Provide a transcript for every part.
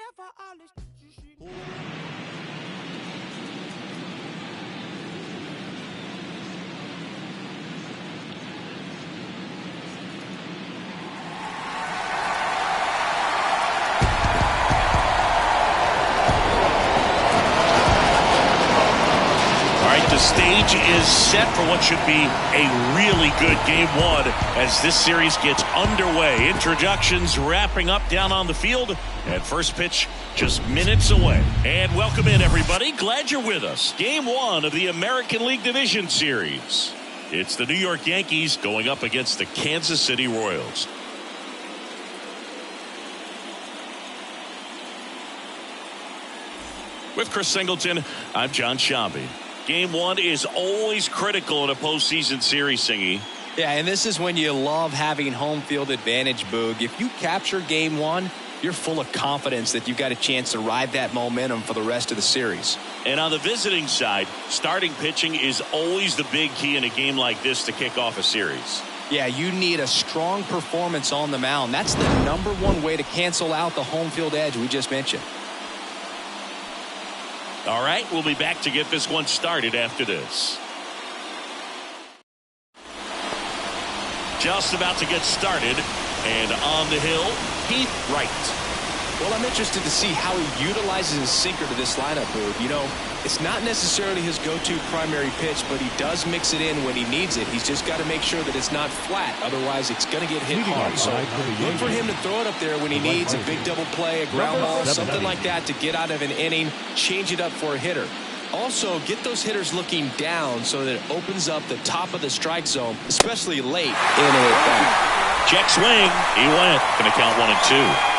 The stage is set for what should be a really good game one as this series gets underway. Introductions wrapping up down on the field, and first pitch just minutes away. And welcome in, everybody. Glad you're with us. Game one of the American League Division Series. It's the New York Yankees going up against the Kansas City Royals. With Chris Singleton, I'm John Shambi. Game one is always critical in a postseason series, Singy. Yeah, and this is when you love having home field advantage, Boog. If you capture game one, you're full of confidence that you've got a chance to ride that momentum for the rest of the series. And on the visiting side, starting pitching is always the big key in a game like this to kick off a series. Yeah, you need a strong performance on the mound. That's the #1 way to cancel out the home field edge we just mentioned. All right, we'll be back to get this one started after this. Just about to get started, and on the hill, Heath Wright. Well, I'm interested to see how he utilizes his sinker to this lineup, Boog. You know, it's not necessarily his go-to primary pitch, but he does mix it in when he needs it. He's just got to make sure that it's not flat. Otherwise, it's going to get hit hard. So look for him to throw it up there when he needs a big double play, a ground ball, something like that to get out of an inning, change it up for a hitter. Also, get those hitters looking down so that it opens up the top of the strike zone, especially late in an at-bat. Check swing. He went. Going to count 1-2.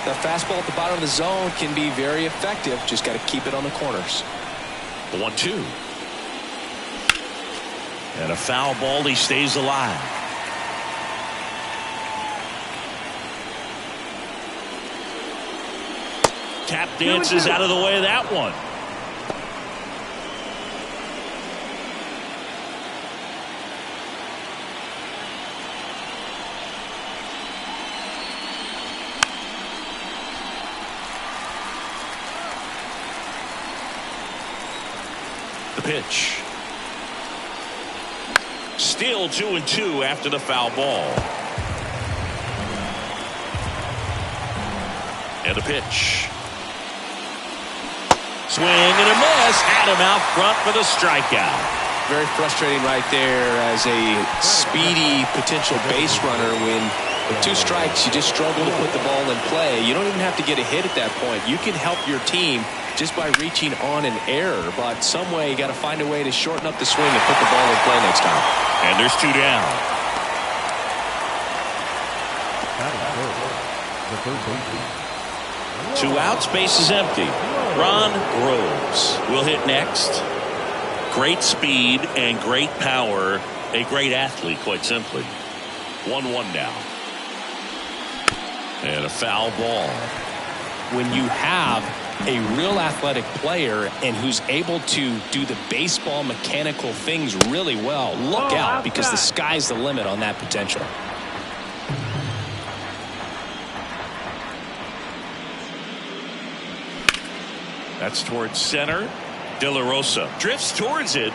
The fastball at the bottom of the zone can be very effective. Just got to keep it on the corners. The 1-2. And a foul ball. He stays alive. Tap dances out of the way of that one. The pitch. Still 2-2 after the foul ball. And the pitch. Swing and a miss. Had him out front for the strikeout. Very frustrating right there as a speedy potential base runner when with 2 strikes you just struggle to put the ball in play. You don't even have to get a hit at that point. You can help your team just by reaching on an error, but some way you got to find a way to shorten up the swing and put the ball in play next time. And there's 2 down. 2 outs, base is empty. Ron Groves will hit next. Great speed and great power. A great athlete, quite simply. 1-1 now. And a foul ball. When you have a real athletic player and who's able to do the baseball mechanical things really well, look out, because the sky's the limit on that potential. That's towards center. De La Rosa drifts towards it,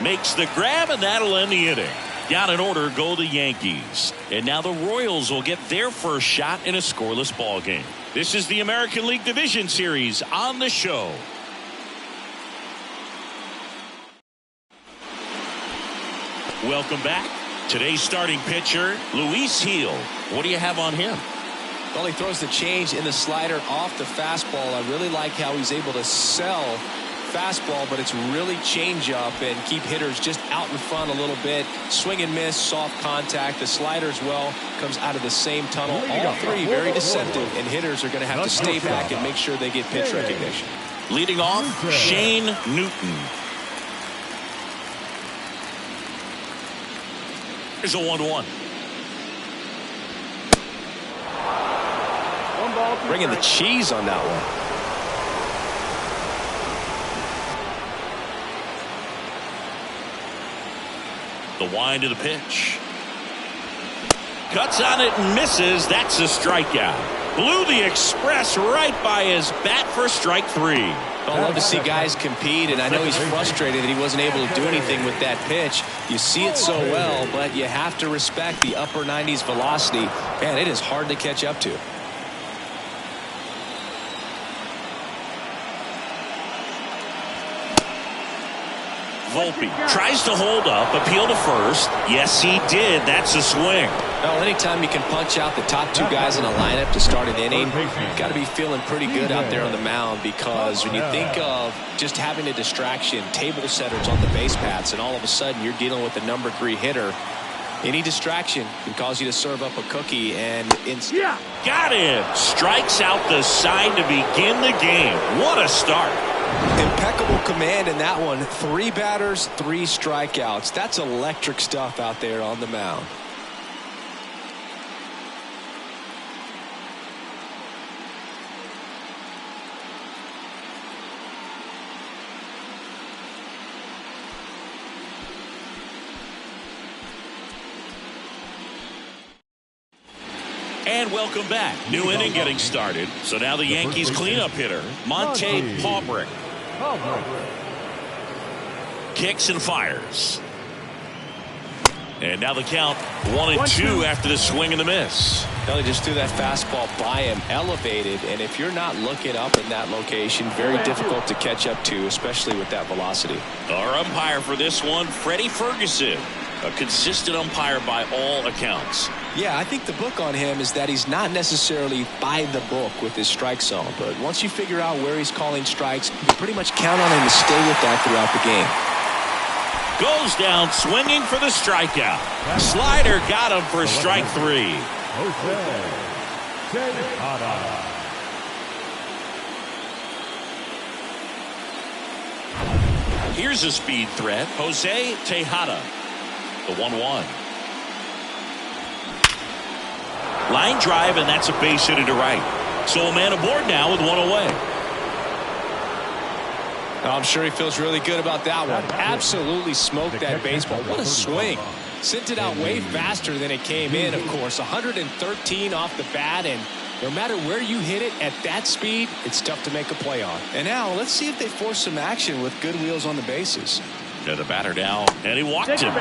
makes the grab, and that'll end the inning. Down in order go the Yankees, and now the Royals will get their first shot in a scoreless ball game. This is the American League Division Series on the show. Welcome back. Today's starting pitcher, Luis Gil. What do you have on him? Well, he throws the change in the slider off the fastball. I really like how he's able to sell fastball, but it's really change up and keep hitters just out in front a little bit. Swing and miss, soft contact. The slider as well comes out of the same tunnel. All 3 very deceptive, and hitters are going to have to stay back and make sure they get pitch recognition. Leading off, Shane Newton. Here's a 1-1. Bringing the cheese on that one. The wind of the pitch. Cuts on it and misses. That's a strikeout. Blew the express right by his bat for strike 3. I love to see guys compete, and I know he's frustrated that he wasn't able to do anything with that pitch. You see it so well, but you have to respect the upper 90s velocity. Man, it is hard to catch up to. Volpe tries to hold up, appeal to first. Yes, he did. That's a swing. Well, anytime you can punch out the top two guys in a lineup to start an inning, you've got to be feeling pretty good out there on the mound, because when you think of just having a distraction, table setters on the base paths, and all of a sudden you're dealing with the number 3 hitter, any distraction can cause you to serve up a cookie. And got him. Strikes out the side to begin the game. What a start. Impeccable command in that one. 3 batters, 3 strikeouts. That's electric stuff out there on the mound. And welcome back. New inning getting started. So now the Yankees cleanup hitter, Monte Pabrick. Kicks and fires. And now the count 1-2 after the swing and the miss. Now they just threw that fastball by him, elevated, and if you're not looking up in that location, very difficult to catch up to, especially with that velocity. Our umpire for this one, Freddie Ferguson. A consistent umpire by all accounts. Yeah, I think the book on him is that he's not necessarily by the book with his strike zone, but once you figure out where he's calling strikes, you pretty much count on him to stay with that throughout the game. Goes down swinging for the strikeout. Slider got him for strike 3. Here's a speed threat, Jose Tejada. The 1-1. Line drive, and that's a base hit to right. So a man aboard now with 1 away. I'm sure he feels really good about that one. Absolutely smoked that baseball. What a swing. Sent it out way faster than it came in, of course. 113 off the bat, and no matter where you hit it at that speed, it's tough to make a play on. And now let's see if they force some action with good wheels on the bases. To the batter now, and he walked him.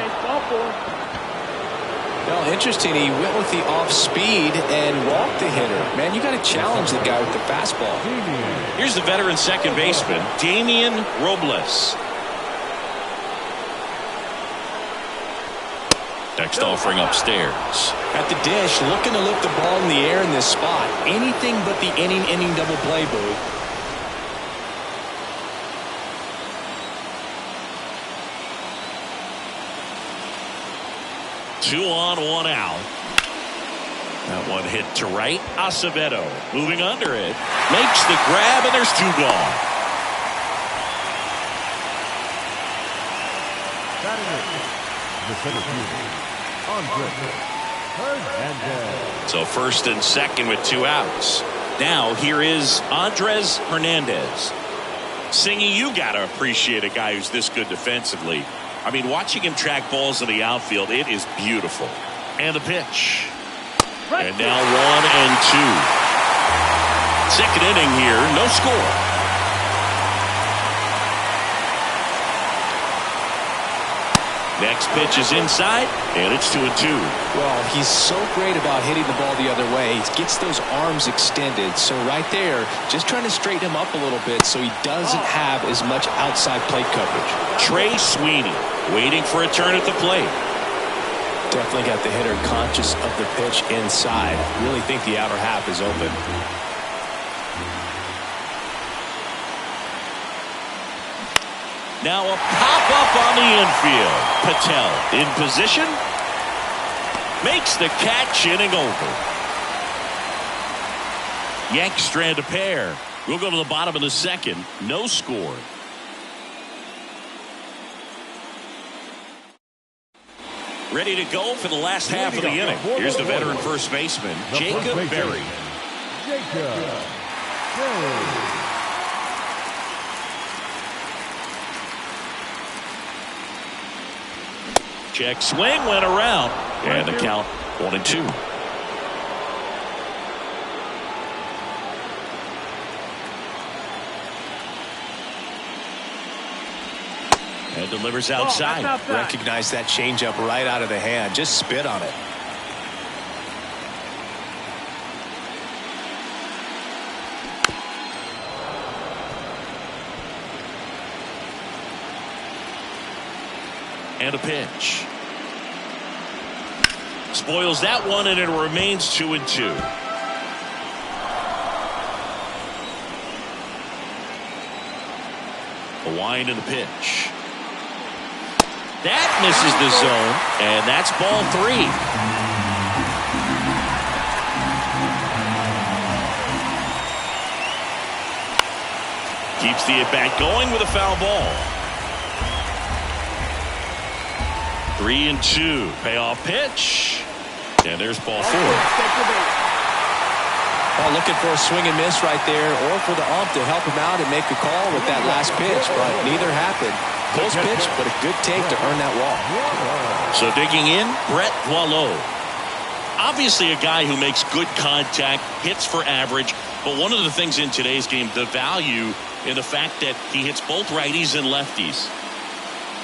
Well, interesting. He went with the off speed and walked the hitter. Man, you got to challenge the guy with the fastball. Here's the veteran second baseman, Damian Robles. Next offering upstairs. At the dish, looking to lift the ball in the air in this spot. Anything but the inning double play, Boo. Two on, 1 out. That one hit to right. Acevedo moving under it. Makes the grab, and there's 2 gone. So first and second with 2 outs. Now here is Andres Hernandez. Singy, you got to appreciate a guy who's this good defensively. I mean, watching him track balls in the outfield, it is beautiful. And the pitch. And now 1-2. Second inning here, no score. Next pitch is inside, and it's 2-2. Well, he's so great about hitting the ball the other way. He gets those arms extended. So right there, just trying to straighten him up a little bit so he doesn't have as much outside plate coverage. Trey Sweeney waiting for a turn at the plate. Definitely got the hitter conscious of the pitch inside. Really think the outer half is open. Now a pop-up on the infield. Patel in position. Makes the catch, inning over. Yanks strand a pair. We'll go to the bottom of the second. No score. Ready to go for the last half of the inning. Here's the veteran first baseman, Jacob Berry. Check swing went around. And the count 1-2. And delivers outside. Recognize that changeup right out of the hand. Just spit on it. And a pitch. Spoils that one, and it remains 2-2. A wind and a pitch. That misses the zone, and that's ball 3. Keeps the at-bat going with a foul ball. 3-2. Payoff pitch. And there's ball 4. Well, looking for a swing and miss right there, or for the ump to help him out and make a call with that last pitch, but neither happened. Close pitch, but a good take to earn that walk. So digging in, Brett Boileau. Obviously a guy who makes good contact, hits for average, but one of the things in today's game, the value in the fact that he hits both righties and lefties.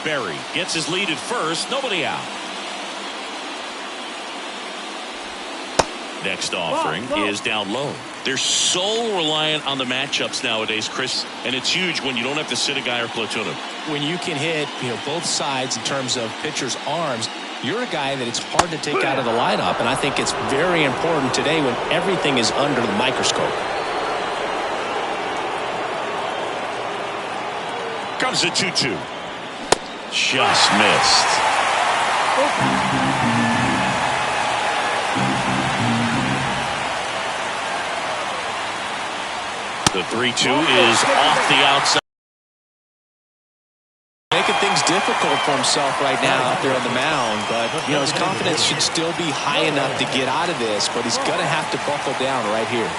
Berry gets his lead at first, nobody out. Next offering is down low. They're so reliant on the matchups nowadays, Chris, and it's huge when you don't have to sit a guy or platoon him. When you can hit, both sides in terms of pitchers' arms, you're a guy that it's hard to take out of the lineup, and I think it's very important today when everything is under the microscope. Comes the 2-2. Just missed. The 3-2 is off the outside. Making things difficult for himself right now out there on the mound, but his confidence should still be high enough to get out of this, but he's going to have to buckle down right here.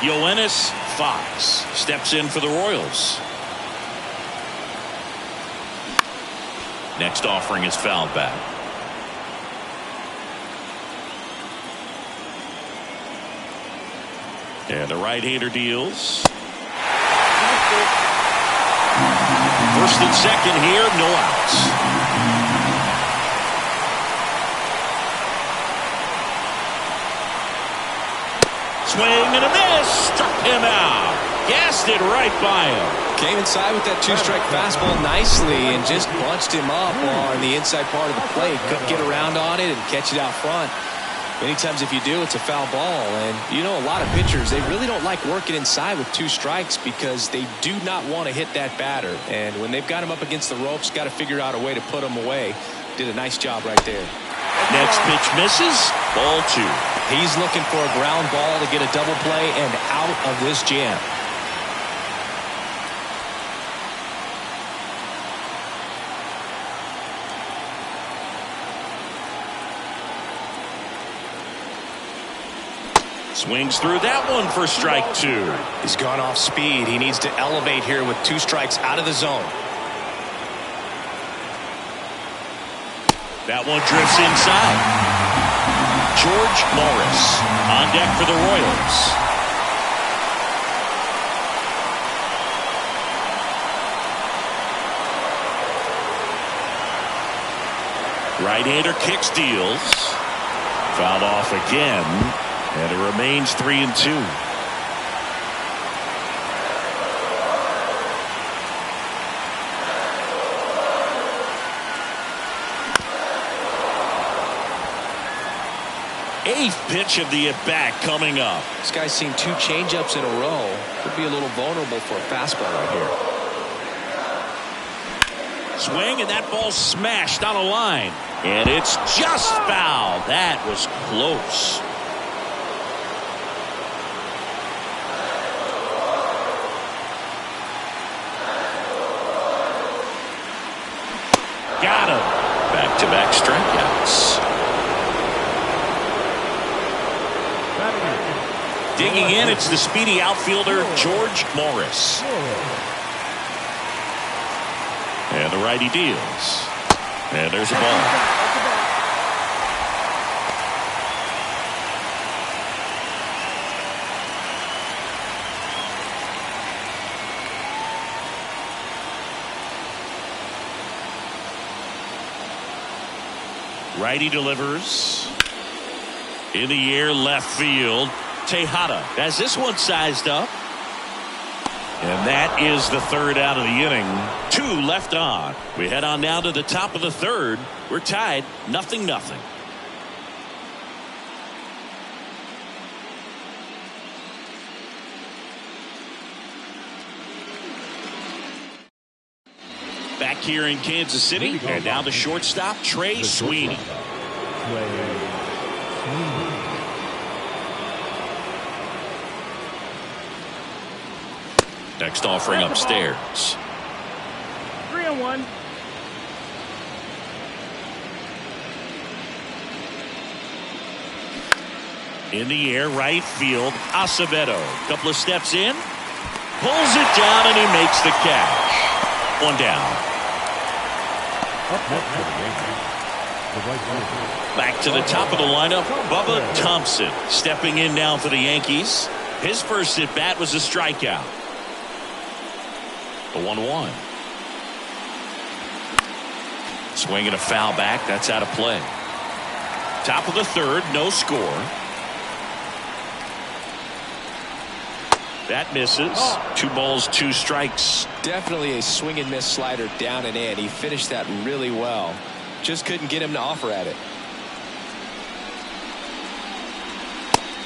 Yoenis Fox steps in for the Royals. Next offering is fouled back. And the right-hander deals. First and second here, no outs. Swing and a miss. Struck him out. Gassed it right by him. Came inside with that 2-strike fastball nicely and just bunched him up on the inside part of the plate. Couldn't get around on it and catch it out front. Many times if you do, it's a foul ball. And a lot of pitchers, they really don't like working inside with 2 strikes because they do not want to hit that batter. And when they've got him up against the ropes, got to figure out a way to put him away. Did a nice job right there. Next pitch misses. Ball 2. He's looking for a ground ball to get a double play and out of this jam. Swings through that one for strike 2. He's gone off speed. He needs to elevate here with 2 strikes out of the zone. That one drifts inside. George Morris on deck for the Royals. Right-hander kicks, deals. Fouled off again. And it remains 3-2. Eighth pitch of the at-bat coming up. This guy's seen 2 changeups in a row. Could be a little vulnerable for a fastball right here. Swing, and that ball smashed on a line. And it's just foul. That was close. Got him. Back-to-back strikeouts. Digging in, it's the speedy outfielder, George Morris. And the righty deals. And there's a ball. Righty delivers. In the air, left field. Tejada has this one sized up. And that is the third out of the inning. 2 left on. We head on now to the top of the third. We're tied 0-0. Back here in Kansas City, and now the shortstop, Trey Sweeney. Next offering upstairs. 3-1. In the air, right field, Acevedo. Couple of steps in, pulls it down, and he makes the catch. 1 down. Back to the top of the lineup, Bubba Thompson stepping in now for the Yankees. His first at bat was a strikeout. The 1-1. Swing and a foul back. That's out of play. Top of the third, no score. That misses. 2 balls, 2 strikes. Definitely a swing and miss slider down and in. He finished that really well. Just couldn't get him to offer at it.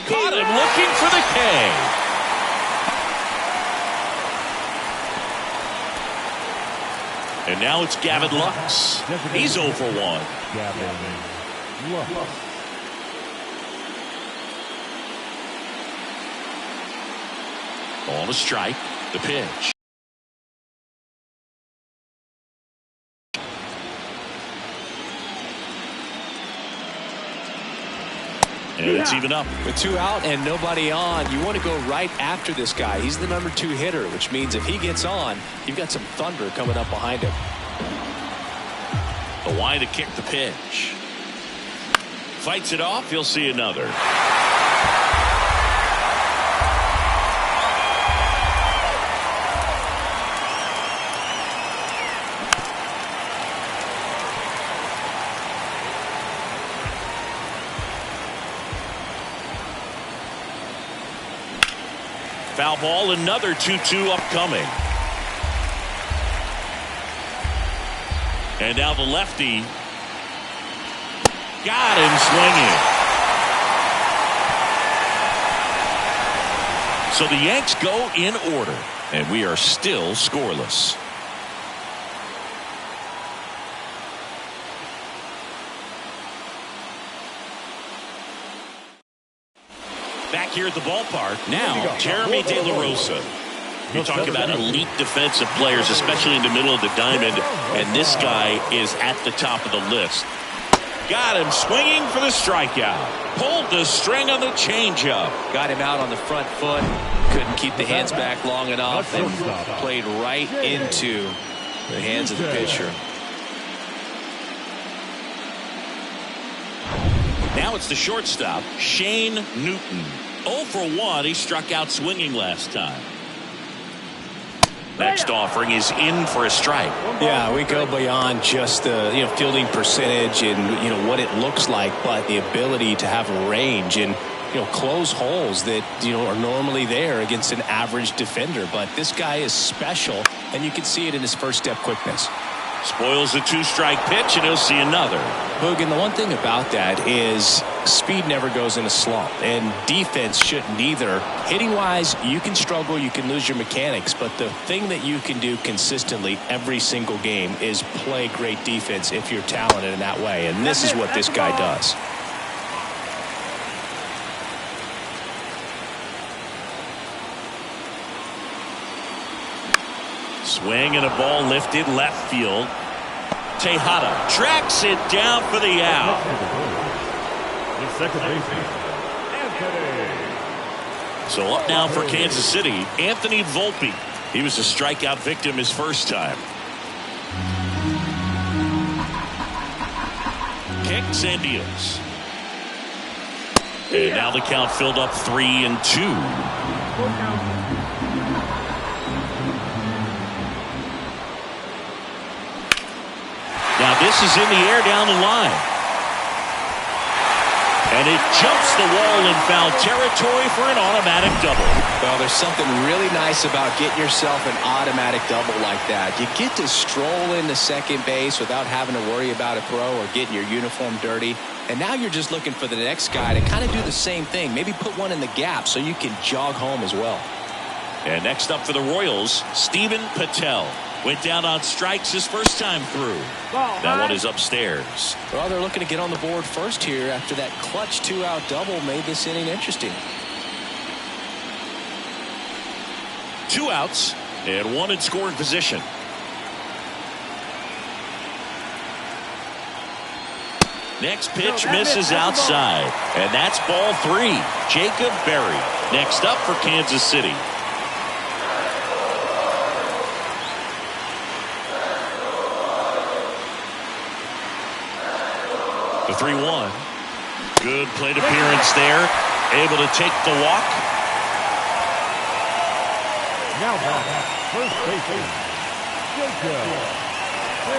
Caught him looking for the K. And now it's Gavin Lux. He's 0 for 1. Gavin Lux. Ball to strike. The pitch. And it's even up. With 2 out and nobody on, you want to go right after this guy. He's the number 2 hitter, which means if he gets on, you've got some thunder coming up behind him. The wide to kick the pitch. Fights it off. He'll see another. Foul ball, another 2-2 upcoming. And now the lefty. Got him swinging. So the Yanks go in order, and we are still scoreless. Back here at the ballpark, now Jeremy De La Rosa. You talk about elite defensive players, especially in the middle of the diamond, and this guy is at the top of the list. Got him swinging for the strikeout. Pulled the string on the changeup. Got him out on the front foot. Couldn't keep the hands back long enough and played right into the hands of the pitcher. Now it's the shortstop, Shane Newton. 0 for 1. He struck out swinging last time. Next offering is in for a strike. Yeah, we go beyond just the fielding percentage and what it looks like, but the ability to have a range and close holes that are normally there against an average defender. But this guy is special, and you can see it in his first step quickness. Spoils the 2-strike pitch, and he'll see another. Hoog, and the one thing about that is speed never goes in a slump, and defense shouldn't either. Hitting-wise, you can struggle, you can lose your mechanics, but the thing that you can do consistently every single game is play great defense if you're talented in that way, and this is what this guy does. Swing and a ball lifted left field. Tejada tracks it down for the out. So up now for Kansas City, Anthony Volpe. He was a strikeout victim his first time. kicks and deals. And now the count filled up 3-2. Now this is in the air down the line. And it jumps the wall in foul territory for an automatic double. Well, there's something really nice about getting yourself an automatic double like that. You get to stroll into second base without having to worry about a throw or getting your uniform dirty. And now you're just looking for the next guy to kind of do the same thing. Maybe put one in the gap so you can jog home as well. And next up for the Royals, Steven Patel. Went down on strikes his first time through. That one is upstairs. Well, they're looking to get on the board first here after that clutch 2-out double made this inning interesting. 2 outs and 1 in scoring position. Next pitch misses outside, and that's ball 3. Jacob Berry next up for Kansas City. The 3-1. Good plate appearance there. Able to take the walk. Now first baseman,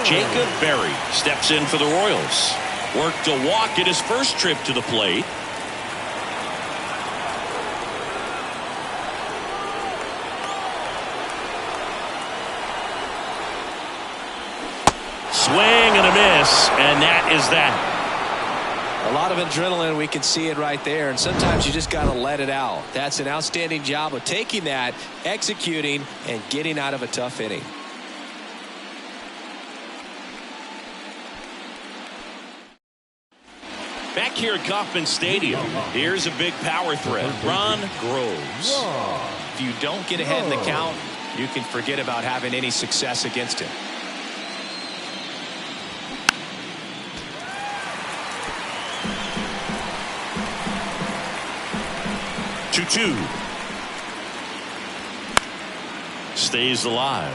Jacob Berry steps in for the Royals. Worked a walk at his first trip to the plate. Swing and a miss, and that is that. A lot of adrenaline, we can see it right there, and sometimes you just got to let it out. That's an outstanding job of taking that, executing, and getting out of a tough inning. Back here at Kauffman Stadium, here's a big power threat. Ron Groves. If you don't get ahead in the count, you can forget about having any success against him. 2-2. Stays alive.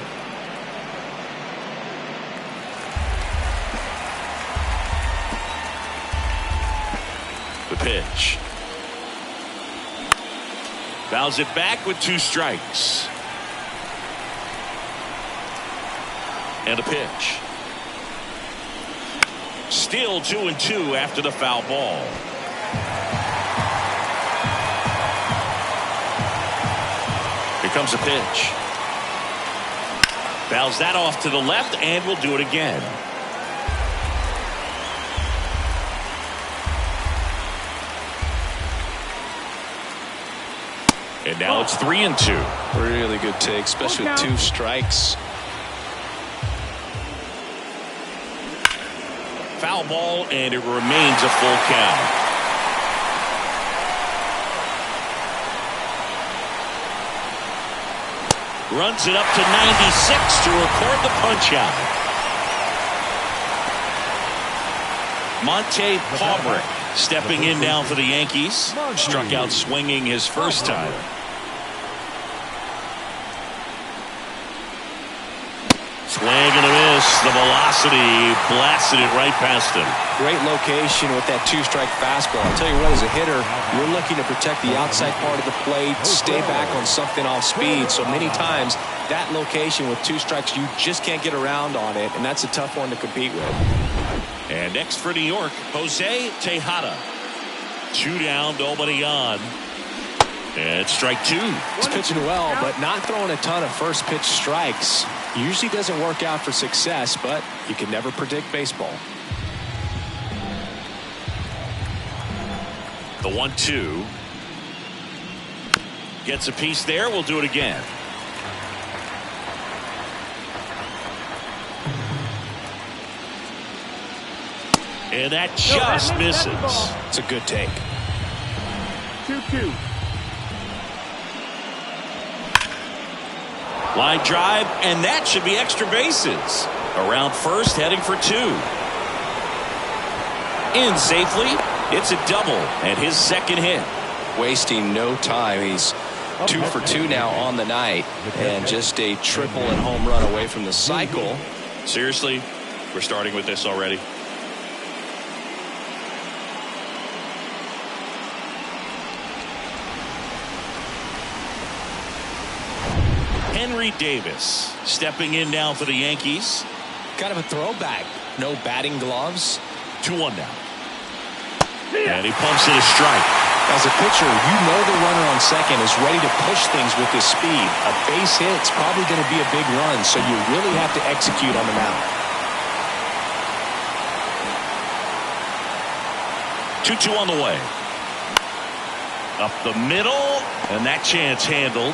The pitch. Fouls it back with 2 strikes. And a pitch. Still 2-2 after the foul ball. Here comes a pitch. Fouls that off to the left and will do it again. And now it's 3-2. Really good take, especially with 2 strikes. Foul ball, and it remains a full count. Runs it up to 96 to record the punch out. Monte Paubrick stepping in now for the Yankees. Struck out swinging his first time. Swing and a miss. The velocity blasted it right past him. Great location with that 2-strike fastball. I'll tell you what, as a hitter, you're looking to protect the outside part of the plate, stay back on something off speed. So many times, that location with 2 strikes, you just can't get around on it, and that's a tough one to compete with. And next for New York, Jose Tejada. 2 down, nobody on. And strike 2. He's pitching well, but not throwing a ton of first pitch strikes. Usually doesn't work out for success, but you can never predict baseball. The 1-2. Gets a piece there. We'll do it again. And that just misses. It's a good take. 2-2. Line drive, and that should be extra bases. Around first, heading for 2. In safely. It's a double and his second hit. Wasting no time. He's 2 for 2 now on the night, and just a triple and home run away from the cycle. Seriously, we're starting with this already. Henry Davis stepping in now for the Yankees. Kind of a throwback. No batting gloves. 2-1 now. And he pumps it a strike. As a pitcher, you know the runner on second is ready to push things with his speed. A base hit's probably going to be a big run, so you really have to execute on the mound. 2-2 on the way. Up the middle, and that chance handled.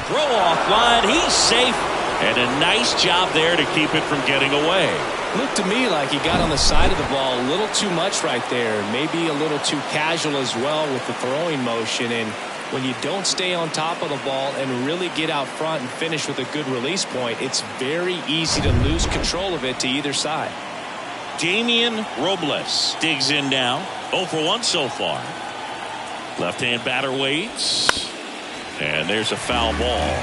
Throw off line, he's safe, and a nice job there to keep it from getting away. Looked to me like he got on the side of the ball a little too much right there. Maybe a little too casual as well with the throwing motion. And when you don't stay on top of the ball and really get out front and finish with a good release point, it's very easy to lose control of it to either side. Damian Robles digs in now. 0 for 1 so far. Left-hand batter waits. And there's a foul ball.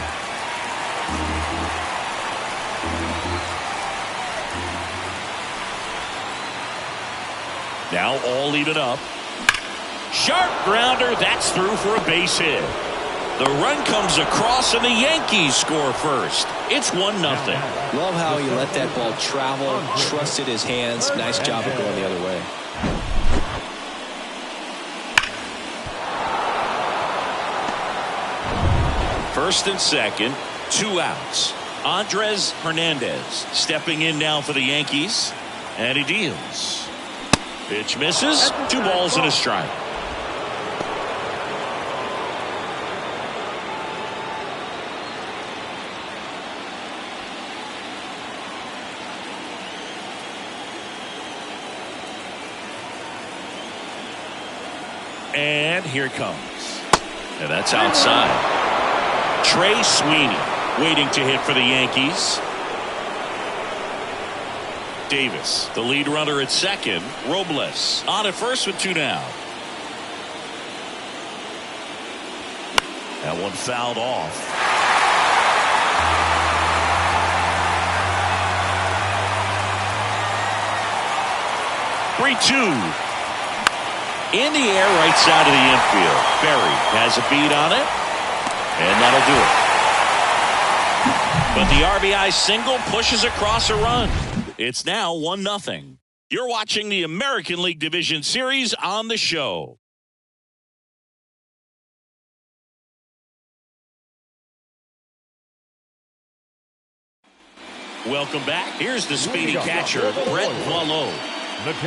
Now all even up. Sharp grounder. That's through for a base hit. The run comes across and the Yankees score first. It's 1-0. Love how he let that ball travel, trusted his hands. Nice job of going the other way. First and second, 2 outs. Andres Hernandez stepping in now for the Yankees. And he deals. Pitch misses. 2 balls and a strike. And here it comes. And that's outside. Trey Sweeney waiting to hit for the Yankees. Davis, the lead runner at second. Robles on at first with 2 down. That one fouled off. (3-2). In the air, right side of the infield. Berry has a beat on it. And that'll do it. But the RBI single pushes across a run. It's now 1-0. You're watching the American League Division Series on the show. Welcome back. Here's the speedy catcher, Brett Boileau.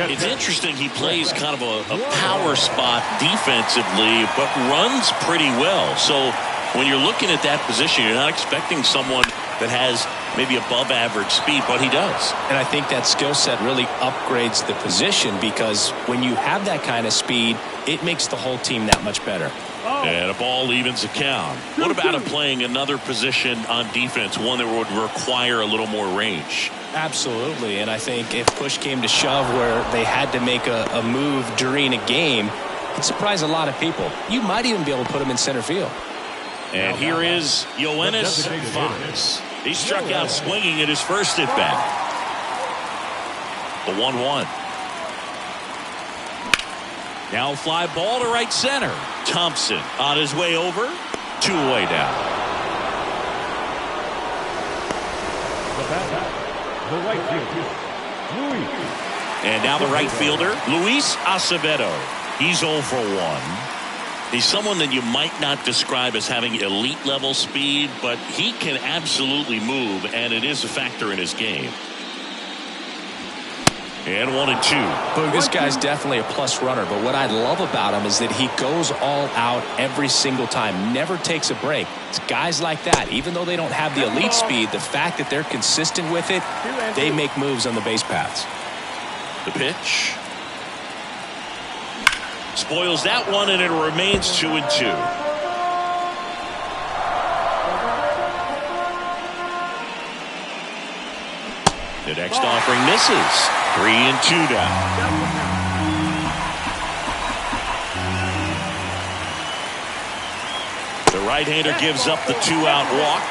It's interesting he plays kind of a power spot defensively, but runs pretty well. So when you're looking at that position, you're not expecting someone that has maybe above average speed, but he does. And I think that skill set really upgrades the position because when you have that kind of speed, it makes the whole team that much better. And a ball evens the count. What about him playing another position on defense, one that would require a little more range? Absolutely. And I think if push came to shove where they had to make a move during a game, it'd surprise a lot of people. You might even be able to put him in center field. And here is Yoenis Fox. He struck out swinging at his first at bat. The 1-1. Now fly ball to right center. Thompson on his way over. 2 away down. The right fielder, Luis. And now the right fielder, Luis Acevedo. He's 0 for 1. He's someone that you might not describe as having elite level speed, but he can absolutely move, and it is a factor in his game. And 1-2. Boog, this guy's definitely a plus runner, but what I love about him is that he goes all out every single time, never takes a break. It's guys like that, even though they don't have the elite speed, the fact that they're consistent with it, they make moves on the base paths. The pitch. Spoils that one, and it remains 2-2. The next offering misses. 3-2 down. The right-hander gives up the 2-out walk.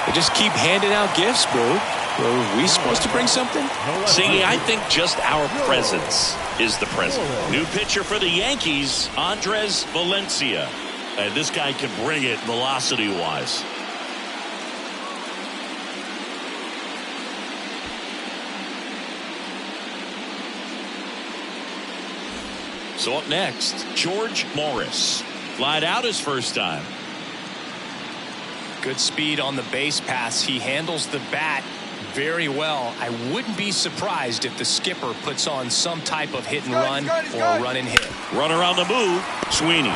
They just keep handing out gifts, bro. Are we supposed to bring something? See, I think just our presence is the present. New pitcher for the Yankees, Andres Valencia. And this guy can bring it velocity-wise. So up next, George Morris. Flied out his first time. Good speed on the base pass. He handles the bat very well. I wouldn't be surprised if the skipper puts on some type of hit and run or run and hit. Runner on the move. Sweeney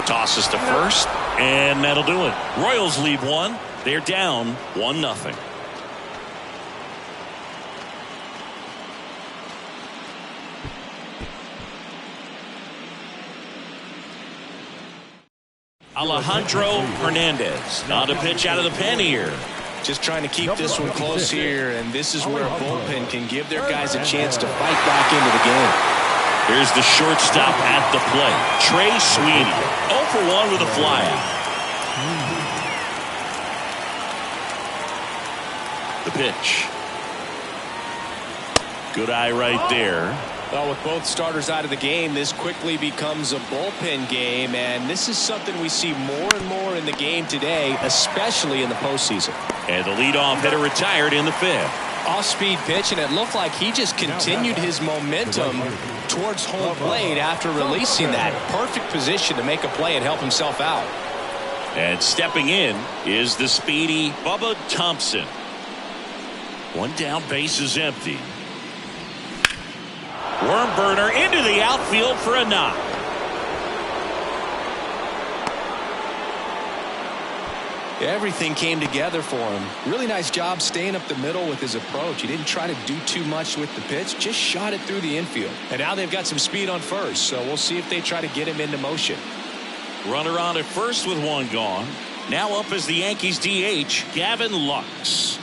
tosses to first, and that'll do it. Royals lead one. They're down 1-0. Alejandro Hernandez on a pitch out of the pen here. Just trying to keep this one close here, and this is where a bullpen can give their guys a chance to fight back into the game. Here's the shortstop at the plate, Trey Sweeney. 0 for 1 with a flyout. The pitch. Good eye right there. Well, with both starters out of the game, this quickly becomes a bullpen game, and this is something we see more and more in the game today, especially in the postseason. And the leadoff hitter retired in the 5th. Off-speed pitch, and it looked like he just continued his momentum towards home plate after releasing that. Perfect position to make a play and help himself out. And stepping in is the speedy Bubba Thompson. One down, base is empty. Worm burner into the outfield for a knock. Everything came together for him. Really nice job staying up the middle with his approach. He didn't try to do too much with the pitch, just shot it through the infield. And now they've got some speed on first, so we'll see if they try to get him into motion. Runner on at first with one gone. Now up as the Yankees DH, Gavin Lux.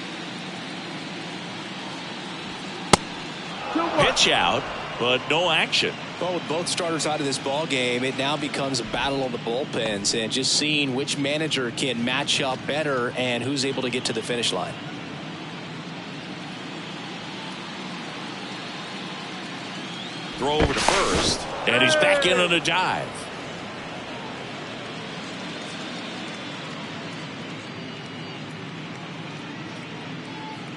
Pitch out, but no action. Well, with both starters out of this ball game, it now becomes a battle of the bullpens and just seeing which manager can match up better and who's able to get to the finish line. Throw over to first, and he's back in on a dive.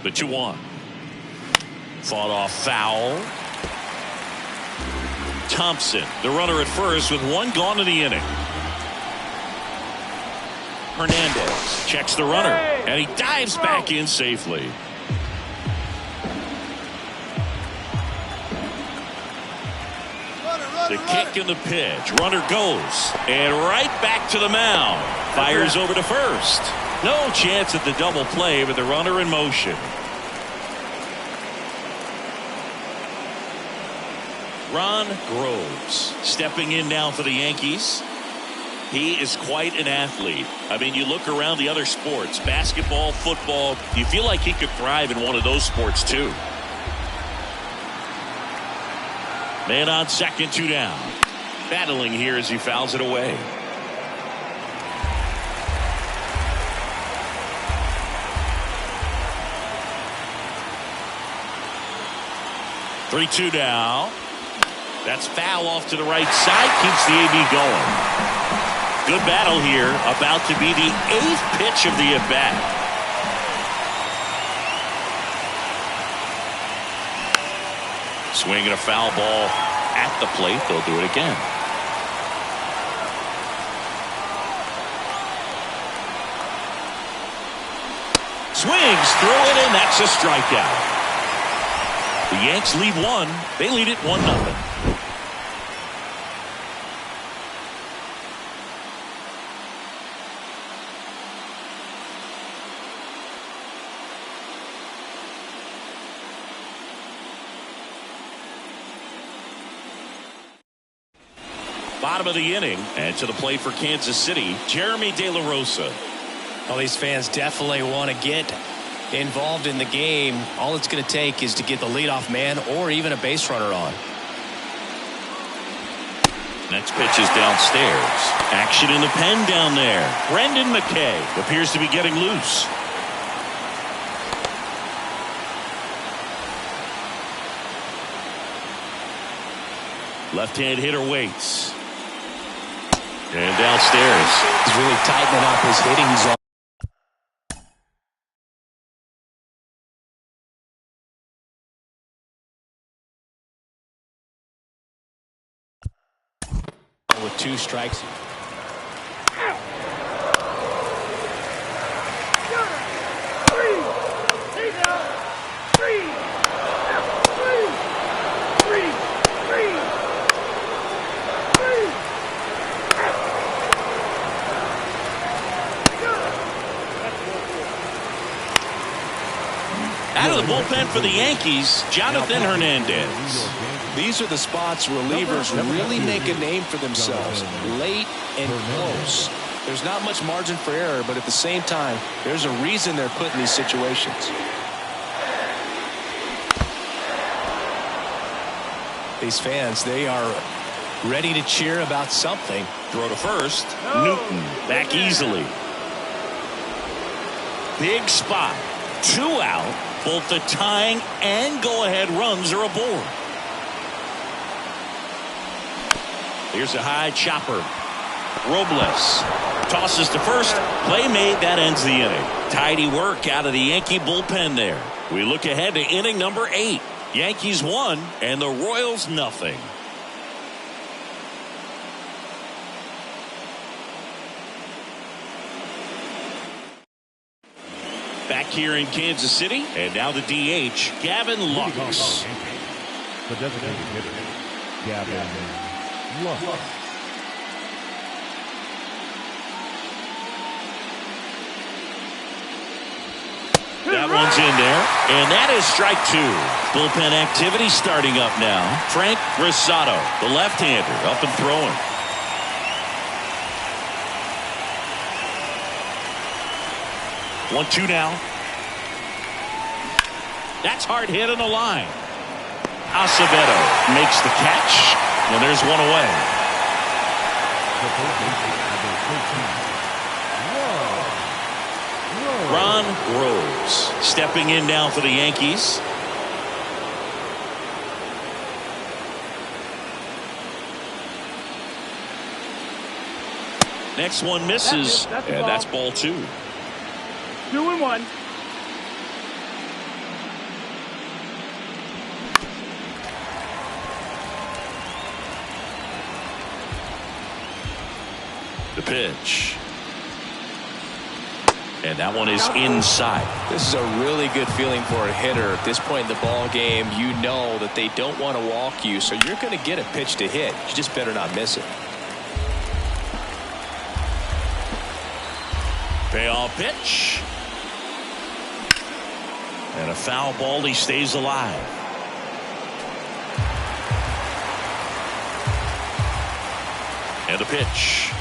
The 2-1. Fought off foul. Thompson, the runner at first with one gone in the inning. Hernandez checks the runner, and he dives back in safely. The kick and the pitch. Runner goes, and right back to the mound. Fires over to first. No chance at the double play with the runner in motion. Ron Groves stepping in now for the Yankees. He is quite an athlete. I mean, you look around the other sports, basketball, football, you feel like he could thrive in one of those sports too. Man on second, 2 down. Battling here as he fouls it away. Three-two now. That's foul off to the right side. Keeps the AB going. Good battle here. About to be the 8th pitch of the at-bat. Swinging a foul ball at the plate. They'll do it again. Swings through it, and that's a strikeout. The Yanks lead 1. They lead it 1-0. Bottom of the inning, and to the plate for Kansas City, Jeremy De La Rosa. Well, these fans definitely want to get involved in the game. All it's going to take is to get the leadoff man or even a base runner on. Next pitch is downstairs. Action in the pen down there. Brendan McKay appears to be getting loose. Left-hand hitter waits. And downstairs. He's really tightening up his hitting zone. 2 strikes. Out of the bullpen for the Yankees, Jonathan Hernandez. These are the spots relievers really make a name for themselves. Late and close. There's not much margin for error, but at the same time, there's a reason they're put in these situations. These fans, they are ready to cheer about something. Throw to first. Newton back easily. Big spot. 2 out. Both the tying and go-ahead runs are aboard. Here's a high chopper. Robles tosses to first. Play made. That ends the inning. Tidy work out of the Yankee bullpen there. We look ahead to inning number 8. Yankees 1 and the Royals nothing. Back here in Kansas City, and now the DH, Gavin Lux. The designated hitter, Gavin Lux. That one's in there, and that is strike 2. Bullpen activity starting up now. Frank Rosato, the left-hander, up and throwing. One-two now. That's hard hit on the line. Acevedo makes the catch, and there's one away. Ron Rose stepping in now for the Yankees. Next one misses, and that's ball 2. 2-1. The pitch. And that one is inside. This is a really good feeling for a hitter. At this point in the ball game, you know that they don't want to walk you, so you're going to get a pitch to hit. You just better not miss it. Payoff pitch. And a foul ball. He stays alive. And the pitch.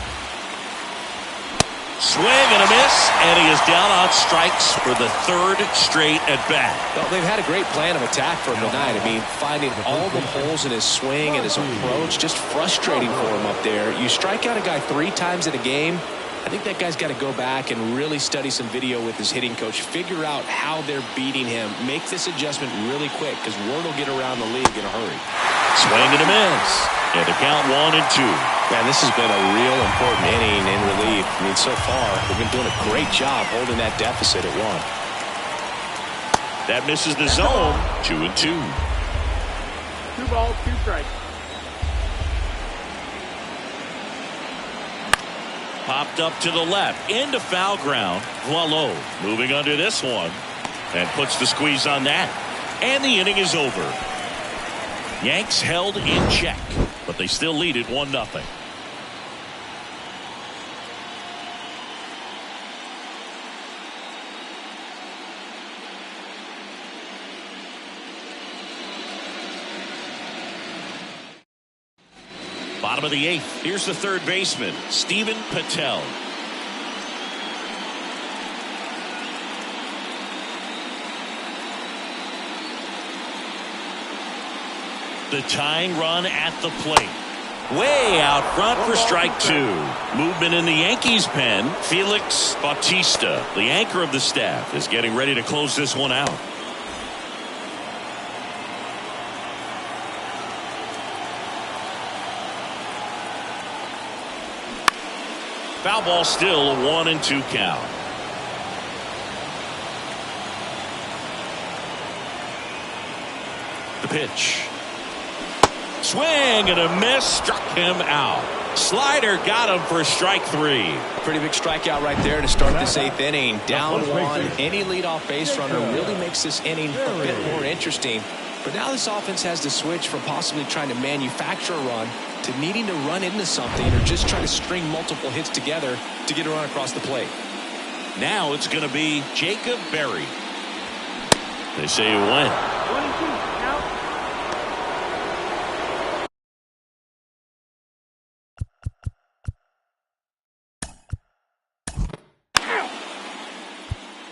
Swing and a miss, and he is down on strikes for the 3rd straight at bat. Well, they've had a great plan of attack for him tonight. I mean, finding all the holes in his swing and his approach, just frustrating for him up there. You strike out a guy 3 times in a game, I think that guy's got to go back and really study some video with his hitting coach, figure out how they're beating him, make this adjustment really quick, because word will get around the league in a hurry. Swing and a miss. And the count 1-2. Man, this has been a real important inning in relief. I mean, so far, they've been doing a great job holding that deficit at 1. That misses the zone. 2-2. 2 balls, 2 strikes. Popped up to the left. Into foul ground. Boileau moving under this one. And puts the squeeze on that. And the inning is over. Yanks held in check, but they still lead it 1-0. Bottom of the 8th. Here's the 3rd baseman, Steven Patel. The tying run at the plate. Way out front for strike 2. Movement in the Yankees pen. Felix Bautista, the anchor of the staff, is getting ready to close this one out. Foul ball, still a 1-2 count. The pitch. Swing and a miss, struck him out. Slider got him for strike 3. Pretty big strikeout right there to start this 8th inning. Down 1. Any leadoff base runner really makes this inning a bit more interesting. But now this offense has to switch from possibly trying to manufacture a run to needing to run into something or just try to string multiple hits together to get a run across the plate. Now it's going to be Jacob Berry. They say you win. 22 out.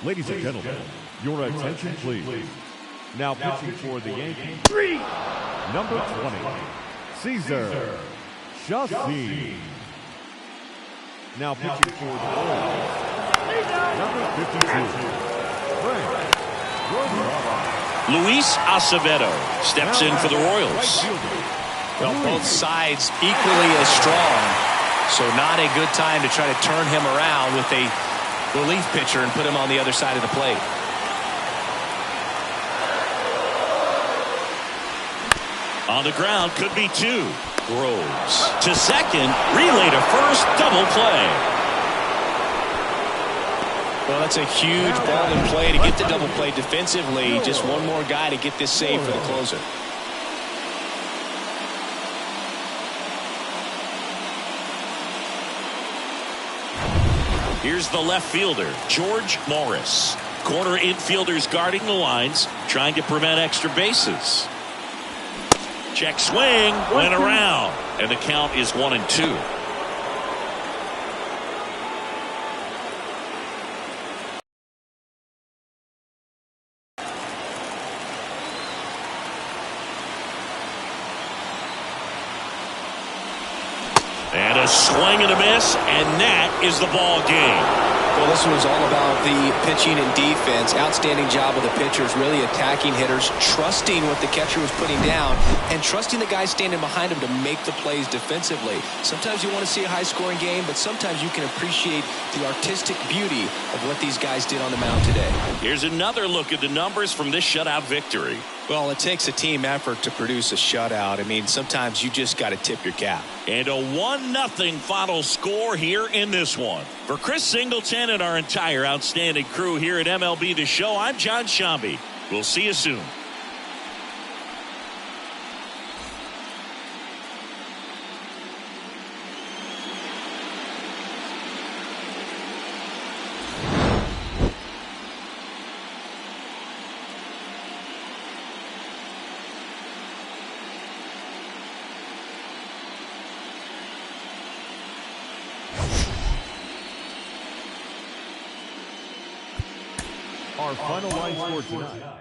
Ladies and gentlemen, your attention please. Now pitching for the Yankees, number 20, Cesar Chassis. Now pitching for the Orioles, number 52, Frank Romo. Luis Acevedo steps in for the Royals. Well, both sides equally as strong, so not a good time to try to turn him around with a relief pitcher and put him on the other side of the plate. On the ground, could be 2. Groves to second, relay to first, double play. Well, that's a huge ball in play to get the double play defensively. Just one more guy to get this save for the closer. Here's the left fielder, George Morris. Corner infielders guarding the lines, trying to prevent extra bases. Check swing, went around, and the count is 1-2. And a swing and a miss, and that is the ball game. Well, this one was all about the pitching and defense. Outstanding job of the pitchers, really attacking hitters, trusting what the catcher was putting down, and trusting the guys standing behind him to make the plays defensively. Sometimes you want to see a high-scoring game, but sometimes you can appreciate the artistic beauty of what these guys did on the mound today. Here's another look at the numbers from this shutout victory. Well, it takes a team effort to produce a shutout. I mean, sometimes you just got to tip your cap. And a 1-0 final score here in this one. For Chris Singleton and our entire outstanding crew here at MLB The Show, I'm John Shambi. We'll see you soon. Our final line score tonight.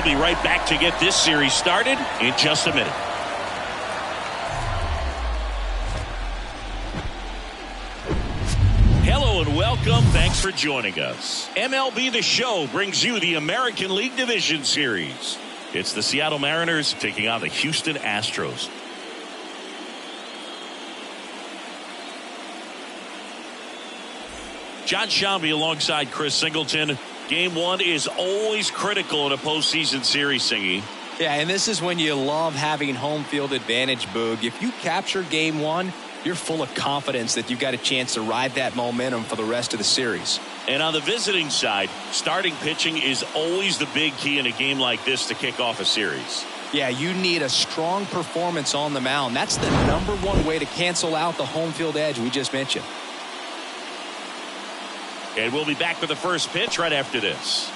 We'll be right back to get this series started in just a minute. Hello and welcome. Thanks for joining us. MLB The Show brings you the American League Division Series. It's the Seattle Mariners taking on the Houston Astros. John Shambi alongside Chris Singleton. Game one is always critical in a postseason series, Singy. Yeah, and this is when you love having home field advantage, Boog. If you capture game one, you're full of confidence that you've got a chance to ride that momentum for the rest of the series. And on the visiting side, starting pitching is always the big key in a game like this to kick off a series. Yeah, you need a strong performance on the mound. That's the #1 way to cancel out the home field edge we just mentioned. And we'll be back with the first pitch right after this.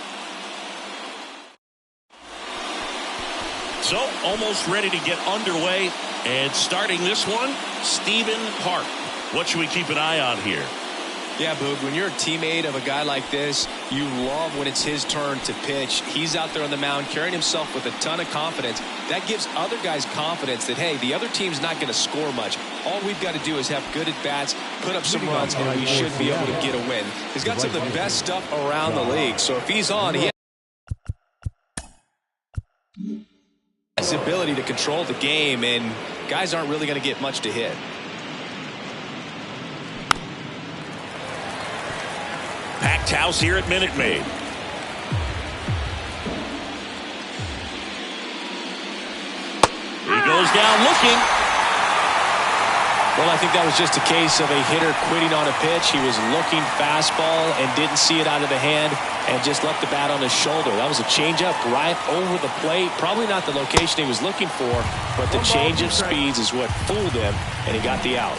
So, almost ready to get underway. And starting this one, Stephen Park. What should we keep an eye on here? Yeah, Boog, when you're a teammate of a guy like this, you love when it's his turn to pitch. He's out there on the mound carrying himself with a ton of confidence. That gives other guys confidence that, hey, the other team's not going to score much. All we've got to do is have good at-bats, put up some runs, and we should be able to get a win. He's got some of the best stuff around the league. So if he's on, he has the ability to control the game, and guys aren't really going to get much to hit. Packed house here at Minute Maid. He goes down looking. Well, I think that was just a case of a hitter quitting on a pitch. He was looking fastball and didn't see it out of the hand and just left the bat on his shoulder. That was a changeup right over the plate. Probably not the location he was looking for, but the change of speeds is what fooled him, and he got the out.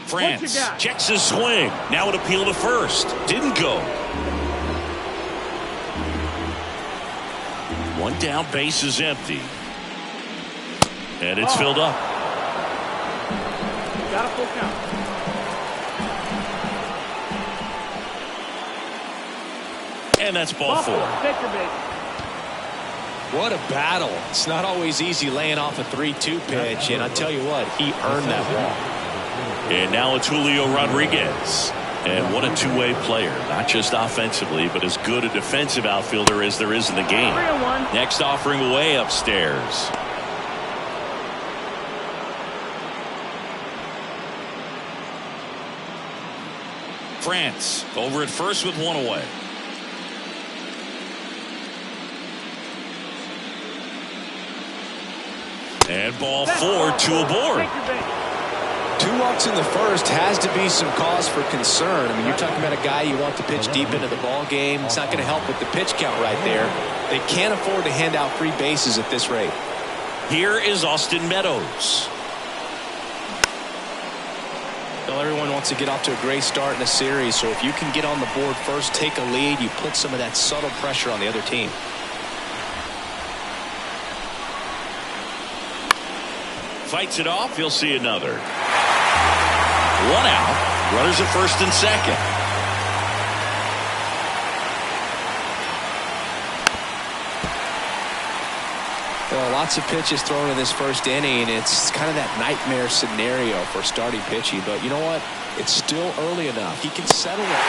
France checks his swing. Now an appeal to first. Didn't go. One down, base is empty. And it's filled up. Got a full count. And that's ball four. Take your base. What a battle. It's not always easy laying off a 3-2 pitch, and I tell you what, he earned that ball. And now it's Julio Rodriguez. And what a two-way player. Not just offensively, but as good a defensive outfielder as there is in the game. 3-1. Next offering way upstairs. France over at first with one away. And ball four, two aboard. Take your base. 2 walks in the first has to be some cause for concern. I mean, you're talking about a guy you want to pitch deep into the ball game. It's not going to help with the pitch count right there. They can't afford to hand out free bases at this rate. Here is Austin Meadows. Well, everyone wants to get off to a great start in a series, so if you can get on the board first, take a lead, you put some of that subtle pressure on the other team. Fights it off. He'll see another. One out. Runners at first and second. Well, lots of pitches thrown in this first inning. It's kind of that nightmare scenario for starting pitching. But you know what? It's still early enough. He can settle it.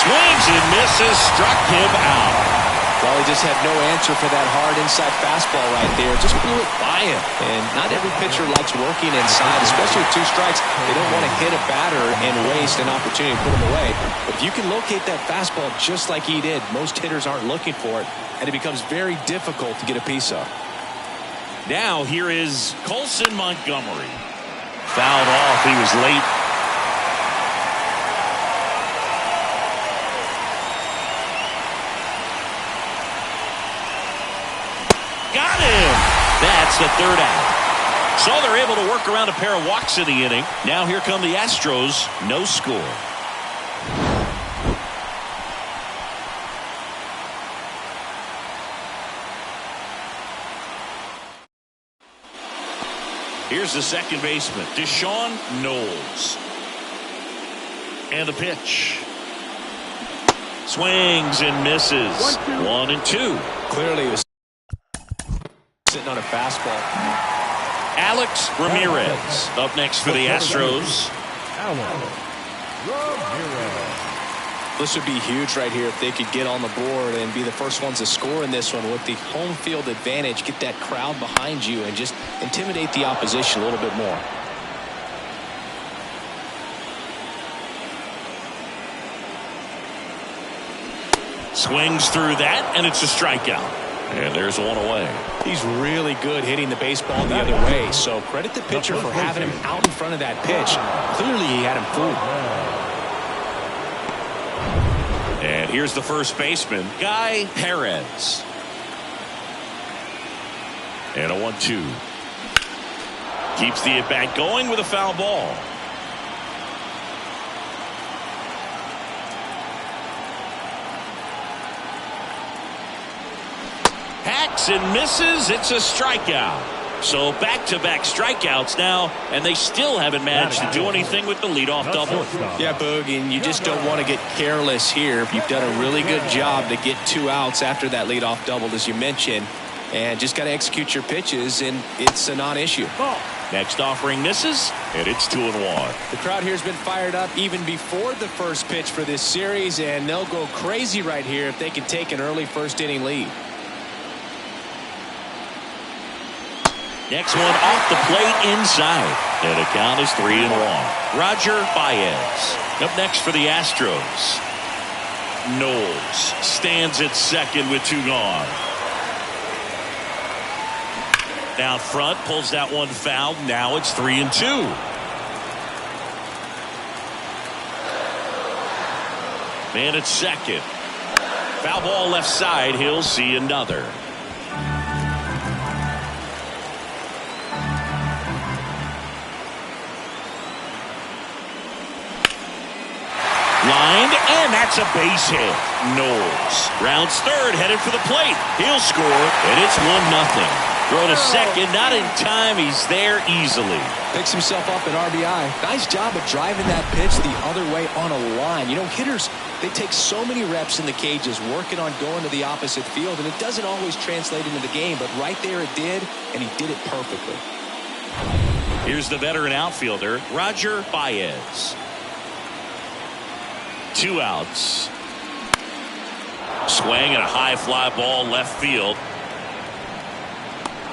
Swings and misses. Struck him out. Well, he just had no answer for that hard inside fastball right there. Just blew it by him. And not every pitcher likes working inside, especially with 2 strikes. They don't want to hit a batter and waste an opportunity to put him away. But if you can locate that fastball just like he did, most hitters aren't looking for it, and it becomes very difficult to get a piece of. Now here is Colson Montgomery. Fouled off. He was late. Got him. That's the third out. So they're able to work around a pair of walks in the inning. Now here come the Astros. No score. Here's the second baseman, Deshaun Knowles. And the pitch. Swings and misses. 1-2. Clearly he was sitting on a fastball. Alex Ramirez up next for the Astros. This would be huge right here if they could get on the board and be the first ones to score in this one with the home field advantage. Get that crowd behind you and just intimidate the opposition a little bit more. Swings through that, and it's a strikeout. And there's one away. He's really good hitting the baseball the other way, so credit the pitcher for having him out in front of that pitch. Clearly he had him fooled. And here's the first baseman, Guy Perez. And a 1-2. Keeps the at-bat going with a foul ball. Hacks and misses. It's a strikeout. So back-to-back strikeouts now, and they still haven't managed to do anything with the leadoff double. Yeah, Boog, and you just don't want to get careless here. You've done a really good job to get 2 outs after that leadoff double, as you mentioned, and just got to execute your pitches, and it's a non-issue. Next offering misses, and it's 2-1. The crowd here has been fired up even before the first pitch for this series, and they'll go crazy right here if they can take an early first-inning lead. Next one off the plate inside. And the count is 3-1. Roger Baez up next for the Astros. Knowles stands at second with 2 gone. Down front, pulls that one foul. Now it's 3-2. Man at second. Foul ball left side. He'll see another. Lined, and that's a base hit. Knowles rounds third, headed for the plate. He'll score, and it's 1-0. Throw to second, not in time. He's there easily. Picks himself up an RBI. Nice job of driving that pitch the other way on a line. You know, hitters, they take so many reps in the cages working on going to the opposite field, and it doesn't always translate into the game, but right there it did, and he did it perfectly. Here's the veteran outfielder, Roger Baez. 2 outs. Swing and a high fly ball left field.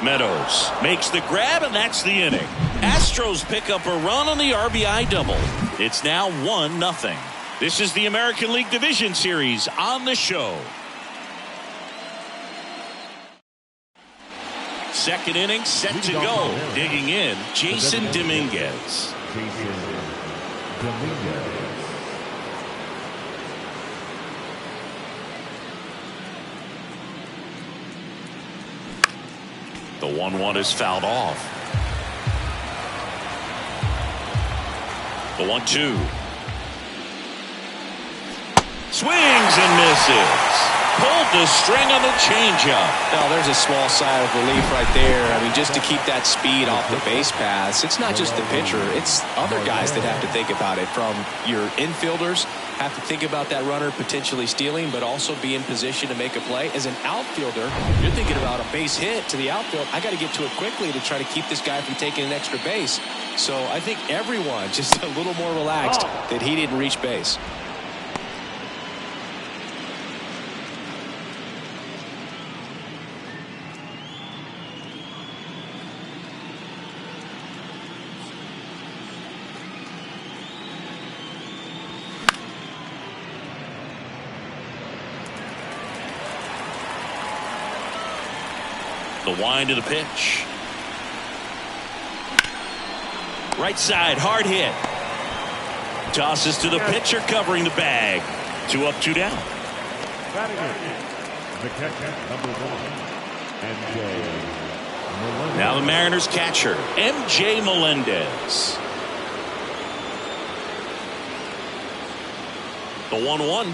Meadows makes the grab, and that's the inning. Astros pick up a run on the RBI double. It's now 1-0. This is the American League Division Series on the show. Second inning set to go. Digging in, Jason Dominguez. The 1-1 is fouled off. The 1-2. Swings and misses. Pulled the string on the changeup. Now there's a small sigh of relief right there. I mean, just to keep that speed off the base paths. It's not just the pitcher. It's other guys that have to think about it. From your infielders, have to think about that runner potentially stealing, but also be in position to make a play. As an outfielder, you're thinking about a base hit to the outfield. I got to get to it quickly to try to keep this guy from taking an extra base. So I think everyone just a little more relaxed that he didn't reach base. The wind of the pitch. Right side, hard hit. Tosses to the pitcher, covering the bag. 2 up, 2 down. The catcher, number 1, MJ. Now the Mariners catcher, MJ Melendez. The 1-1.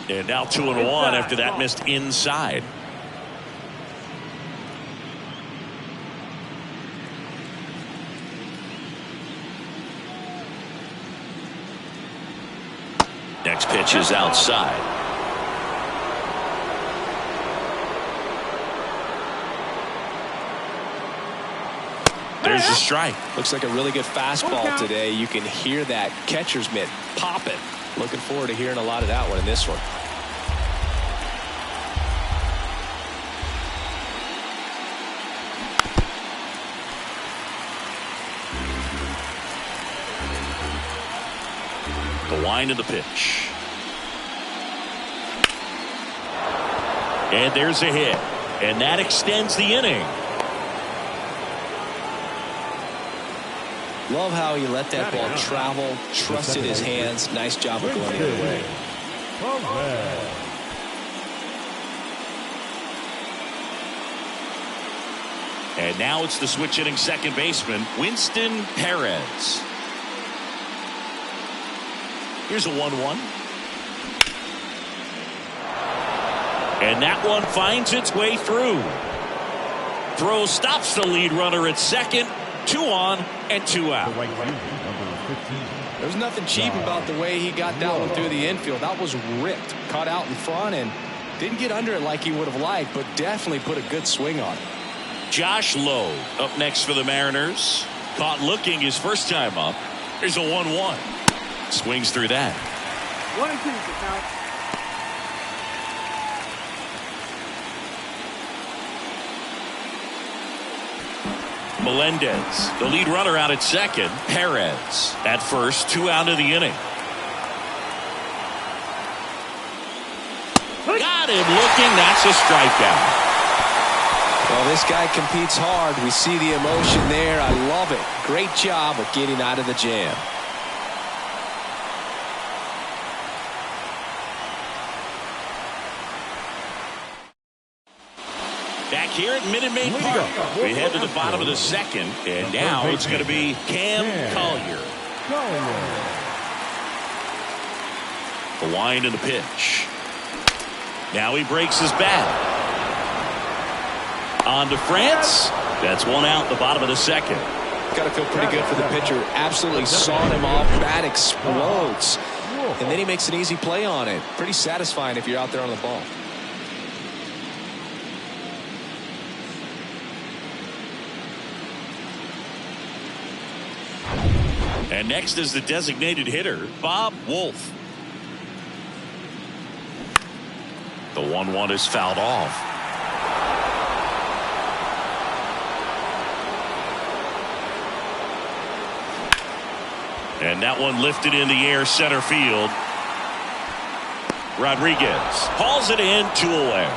And now 2-1 after that missed inside. Next pitch is outside. There's a strike. Looks like a really good fastball today. You can hear that catcher's mitt popping. Looking forward to hearing a lot of that one in this one. The wind of the pitch. And there's a hit. And that extends the inning. Love how he let that ball travel, trusted his hands. Nice job of going the other way. And now it's the switch hitting second baseman, Winston Perez. Here's a 1-1. And that one finds its way through. Throw stops the lead runner at second. 2 on and 2 out. There's nothing cheap about the way he got that one through the infield. That was ripped, caught out in front, and didn't get under it like he would have liked, but definitely put a good swing on it. Josh Lowe up next for the Mariners. Caught looking his first time up. Here's a 1-1. Swings through that. 1 and 2 to count. Melendez, the lead runner out at second. Perez at first, 2 out of the inning. Got him looking. That's a strikeout. Well, this guy competes hard. We see the emotion there. I love it. Great job of getting out of the jam. Back here at Minute Maid Park, we head to the bottom of the second, and now it's going to be Cam Collier. The wind and the pitch. Now he breaks his bat. On to France. That's 1 out, the bottom of the second. Got to feel pretty good for the pitcher. Absolutely sawed him off. Bat explodes. And then he makes an easy play on it. Pretty satisfying if you're out there on the ball. And next is the designated hitter, Bob Wolf. The 1-1 is fouled off. And that one lifted in the air center field. Rodriguez hauls it in, 2 away.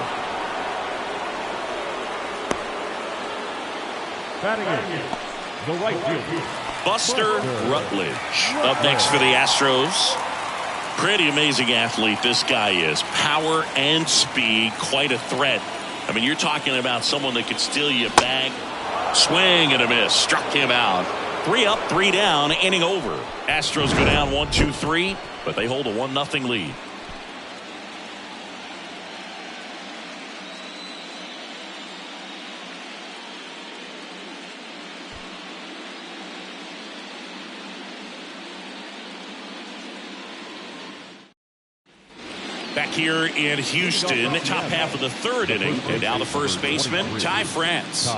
Batting in, the right fielder, Buster Rutledge up next for the Astros. Pretty amazing athlete this guy is. Power and speed, quite a threat. I mean, you're talking about someone that could steal you a bag. Swing and a miss. Struck him out. 3 up, 3 down, inning over. Astros go down 1-2-3, but they hold a 1-0 lead. Back here in Houston, top half of the 3rd inning, and now the first baseman, Ty France.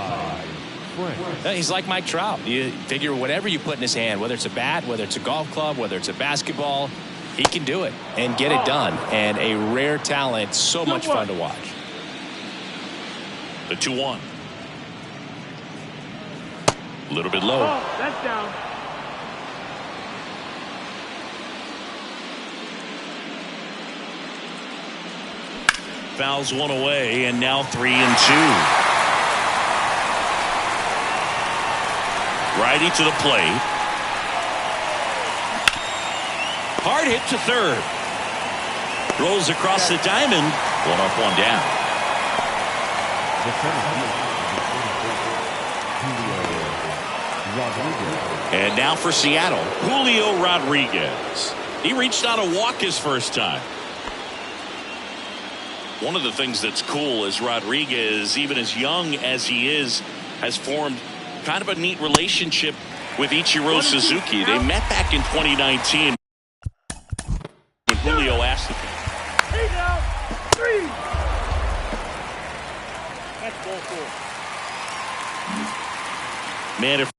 He's like Mike Trout. You figure whatever you put in his hand, whether it's a bat, whether it's a golf club, whether it's a basketball, he can do it and get it done. And a rare talent, so much fun to watch. The 2-1. A little bit low. Oh, that's down. Fouls one away, and now 3-2. Righty to the plate. Hard hit to third. Rolls across the diamond. 1 up, 1 down. And now for Seattle, Julio Rodriguez. He reached out a walk his first time. One of the things that's cool is Rodriguez, even as young as he is, has formed kind of a neat relationship with Ichiro Suzuki. They met back in 2019 when Julio Julio asked him. Hey now, 3. That's ball 4. Man, if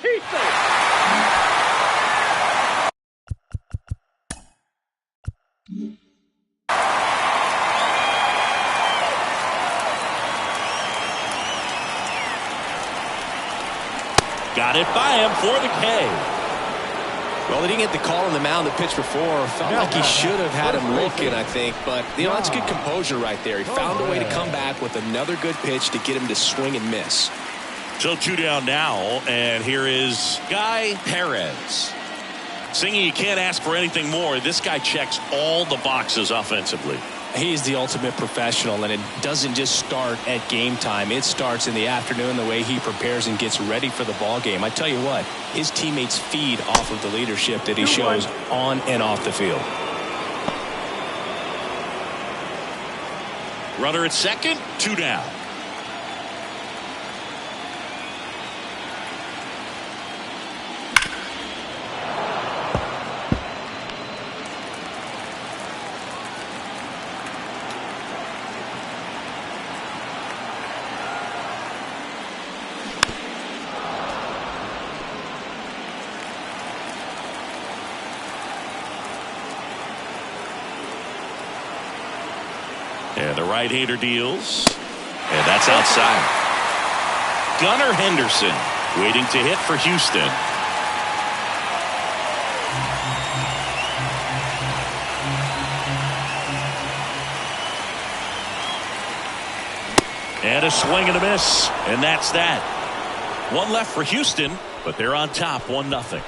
He's safe. got it by him for the K. Well, they didn't get the call on the mound that pitched before. Felt like he should have had him looking, I think. But, that's good composure right there. He found a way to come back with another good pitch to get him to swing and miss. So 2 down now, and here is Guy Perez. Singing, you can't ask for anything more. This guy checks all the boxes offensively. He's the ultimate professional, and it doesn't just start at game time. It starts in the afternoon, the way he prepares and gets ready for the ball game. I tell you what, his teammates feed off of the leadership that he shows on and off the field. Runner at second, 2 down. And the right-hander deals. And that's outside. Gunnar Henderson waiting to hit for Houston. And a swing and a miss. And that's that. One left for Houston, but they're on top 1-0.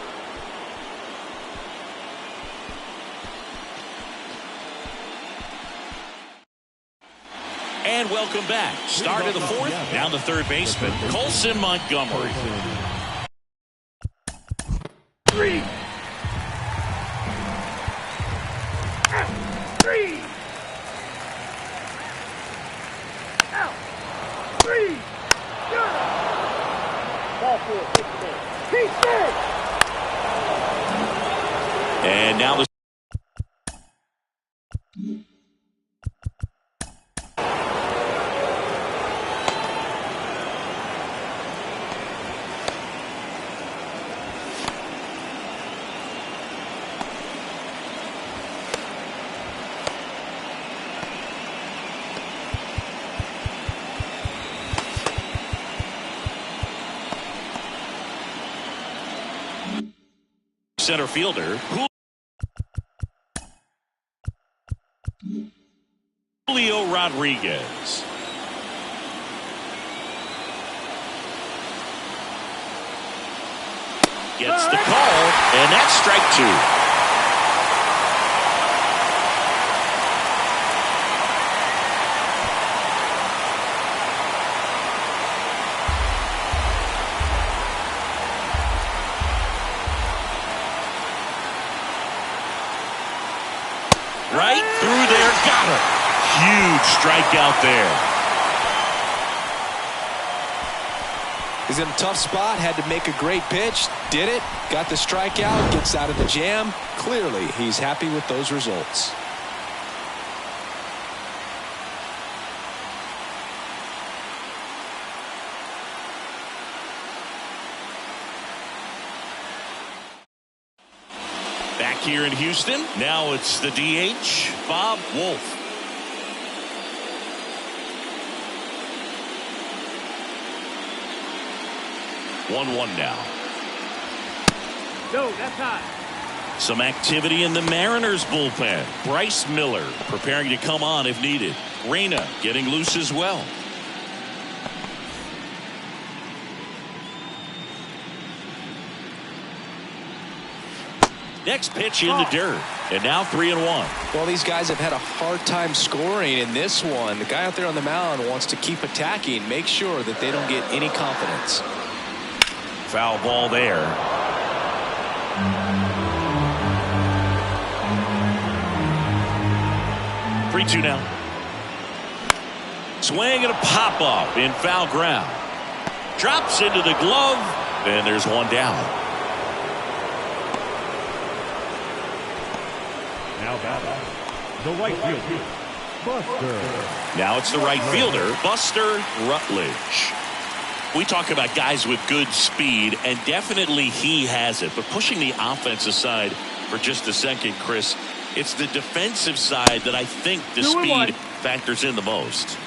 And welcome back. Start of the 4th, down to third baseman, Colson Montgomery. 3. 3. Out. 3. Ball 4. He's safe. And now the center fielder, Julio Rodriguez. Gets the call, and that's strike 2. Right through there, got it. Huge strikeout there. He's in a tough spot, had to make a great pitch, did it, got the strikeout, gets out of the jam. Clearly, he's happy with those results. Back here in Houston, now it's the DH, Bob Wolf. One now. No, that's high. Some activity in the Mariners bullpen. Bryce Miller preparing to come on if needed. Reyna getting loose as well. Next pitch in the dirt. And now 3-1. Well, these guys have had a hard time scoring in this one. The guy out there on the mound wants to keep attacking, make sure that they don't get any confidence. Foul ball there. Three, 2 now. Swing and a pop up in foul ground. Drops into the glove, and there's one down. Now batting, the right fielder, Buster. Now it's the right fielder, Buster Rutledge. We talk about guys with good speed, and definitely he has it. But pushing the offense aside for just a second, Chris, it's the defensive side that I think the speed factors in the most.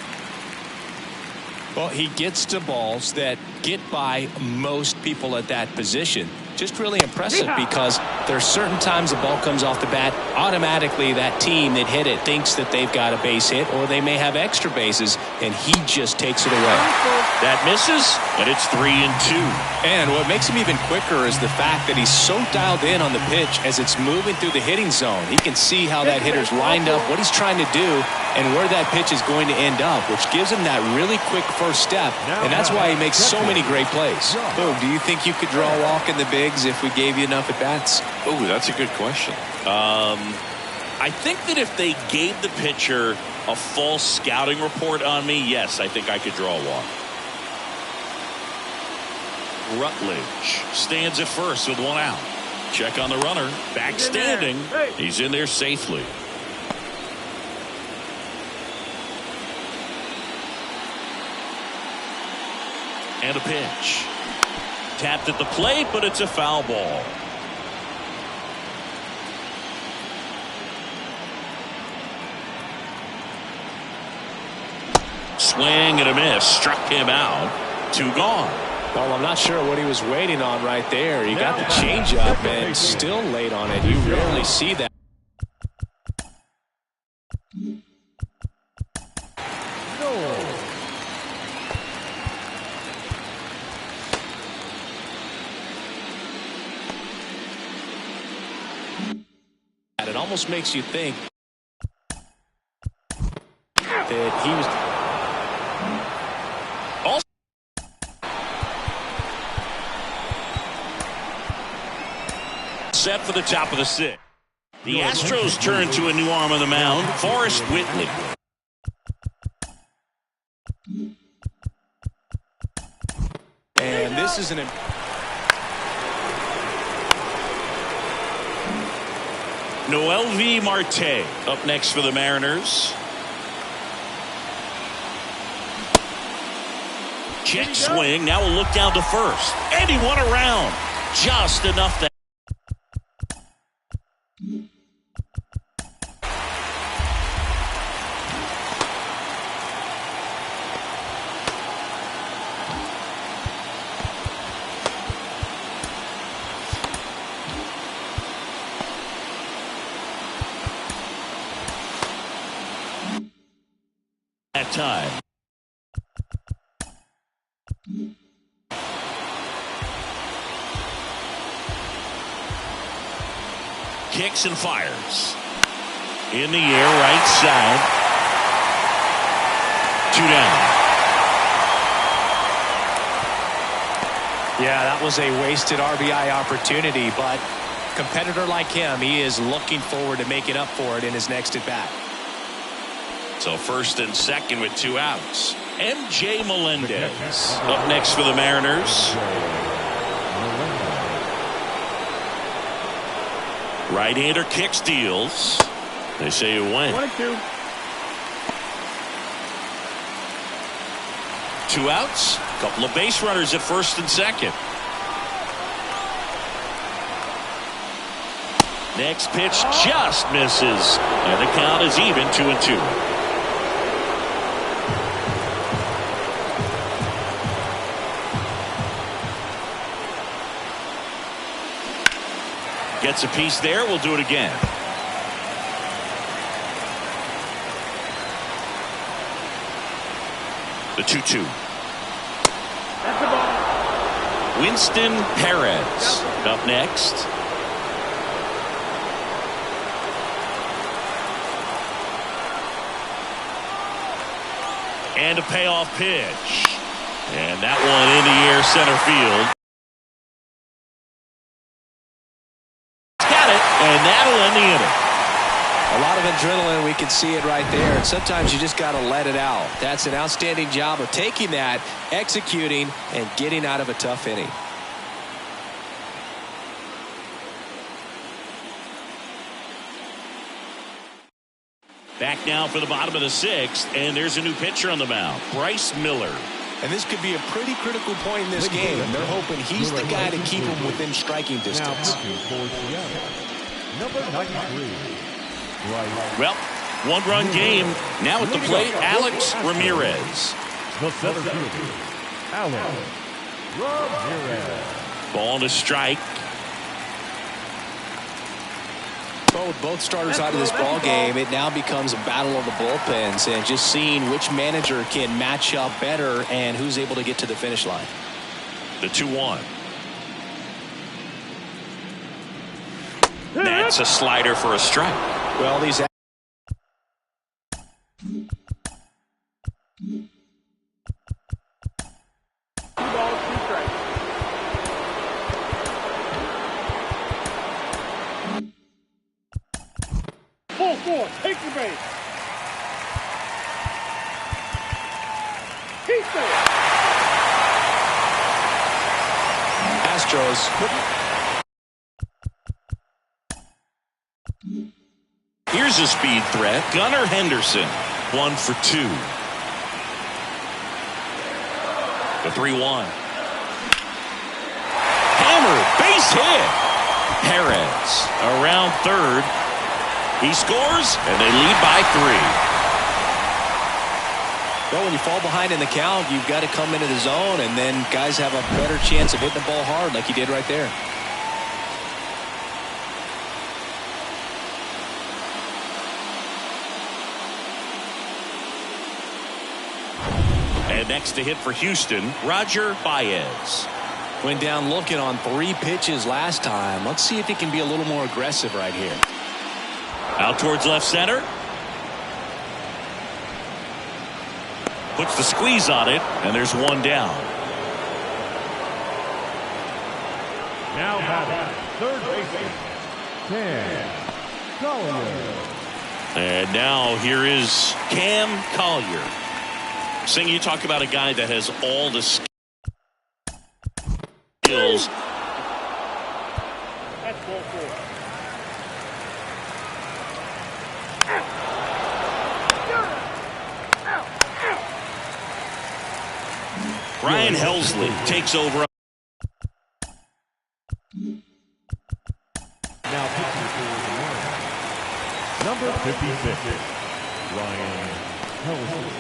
Well, he gets to balls that get by most people at that position. Just really impressive because there's certain times the ball comes off the bat, automatically that team that hit it thinks that they've got a base hit or they may have extra bases, and he just takes it away. That misses, and it's 3-2. And what makes him even quicker is the fact that he's so dialed in on the pitch as it's moving through the hitting zone. He can see how that hitter's lined up, what he's trying to do, and where that pitch is going to end up, which gives him that really quick first step, and that's why he makes so many great plays. Boom, do you think you could draw a walk in the bigs if we gave you enough at-bats? Oh, that's a good question. I think that if they gave the pitcher a false scouting report on me, yes, I think I could draw a walk. Rutledge stands at first with one out. Check on the runner. Back standing. He's in there safely. And a pitch. Tapped at the plate, but it's a foul ball. Swing and a miss. Struck him out. 2 gone. Well, I'm not sure what he was waiting on right there. He got the changeup and still late on it. You rarely see that. It almost makes you think that he was also set for the top of the 6th. The Astros turn to a new arm on the mound, Forrest Whitley. And this is an Noel V. Marte up next for the Mariners. Check swing. Now we'll look down to first. And he won around. Just enough that. That time. Kicks and fires. In the air, right side. 2 down. Yeah, that was a wasted RBI opportunity, but a competitor like him, he is looking forward to making up for it in his next at bat. So first and second with 2 outs. MJ Melendez up next for the Mariners. Right-hander kick steals. They say it went. 1-2. 2 outs. Couple of base runners at first and second. Next pitch just misses. And the count is even 2-2. Gets a piece there. We'll do it again. The 2-2. That's the ball. Winston Perez up next. And a payoff pitch. And that one in the air center field. And that'll end the inning. A lot of of adrenaline. We can see it right there. And sometimes you just got to let it out. That's an outstanding job of taking that, executing, and getting out of a tough inning. Back now for the bottom of the sixth, and there's a new pitcher on the mound, Bryce Miller. And this could be a pretty critical point in this game. They're hoping he's the guy to keep him within striking distance. Number 93. Well, one-run game. Now at the plate, Alex Ramirez. The center fielder, Alex Ramirez. Ball to strike. Well, with both starters out of this ball game, it now becomes a battle of the bullpens and just seeing which manager can match up better and who's able to get to the finish line. The 2-1. That's a slider for a strike. Well, these Full force, take the base. Keep there. Astros. Here's a speed threat. Gunnar Henderson, 1 for 2. The 3-1. Hammer, base hit. Perez around third. He scores, and they lead by 3. Well, when you fall behind in the count, you've got to come into the zone, and then guys have a better chance of hitting the ball hard like he did right there. And next to hit for Houston, Roger Baez. Went down looking on 3 pitches last time. Let's see if he can be a little more aggressive right here. Out towards left center. Puts the squeeze on it, and there's 1 down. Now batting, third baseman, Cam Collier. And now here is Cam Collier. Sing, you talk about a guy that has all the skills. That's ball 4. Ryan Helsley takes over. Now pitching for number 56, Ryan Helsley.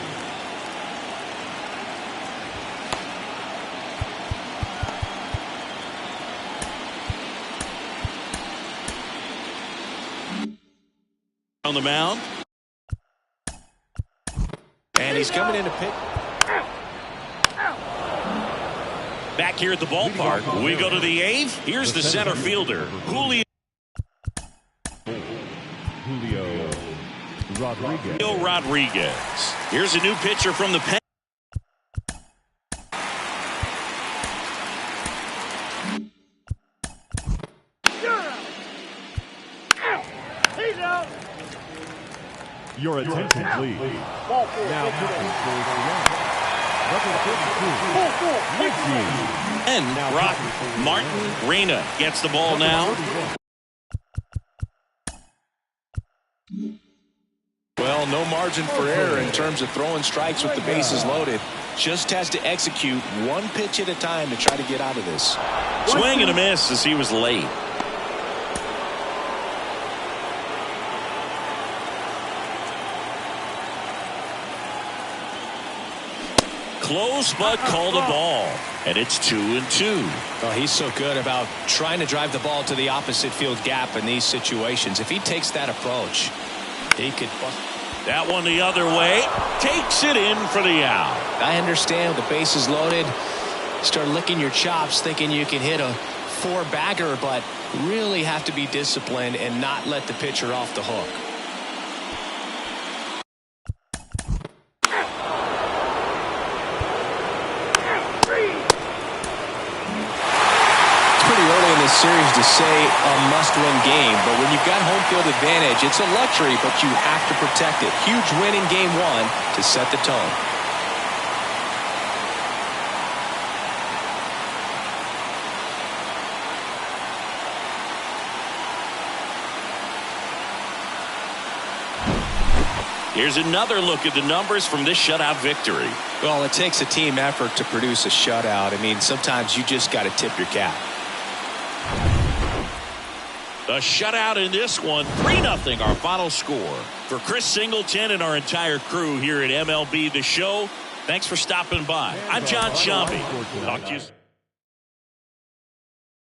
On the mound. And he's coming in to pitch. Back here at the ballpark, we go to the 8th. Here's the center fielder, Julio Rodriguez. Here's a new pitcher from the pen. He's out. Your attention, please. Ball 4. Now pitching for number 52, And Brock Martin Reyna gets the ball now. Well, no margin for error in terms of throwing strikes with the bases loaded. Just has to execute 1 pitch at a time to try to get out of this. Swing and a miss as he was late. Close, but called a ball. And it's 2-2. Well, he's so good about trying to drive the ball to the opposite field gap in these situations. If he takes that approach, he could bust. That one the other way. Takes it in for the out. I understand with the bases loaded. Start licking your chops thinking you can hit a 4-bagger, but really have to be disciplined and not let the pitcher off the hook. Series to say a must-win game, but when you've got home field advantage, it's a luxury, but you have to protect it. Huge win in Game 1 to set the tone. Here's another look at the numbers from this shutout victory. Well, it takes a team effort to produce a shutout. I mean, sometimes you just got to tip your cap. The shutout in this one, 3-0 our final score. For Chris Singleton and our entire crew here at MLB The Show, thanks for stopping by. I'm John Shambi. Talk to you soon.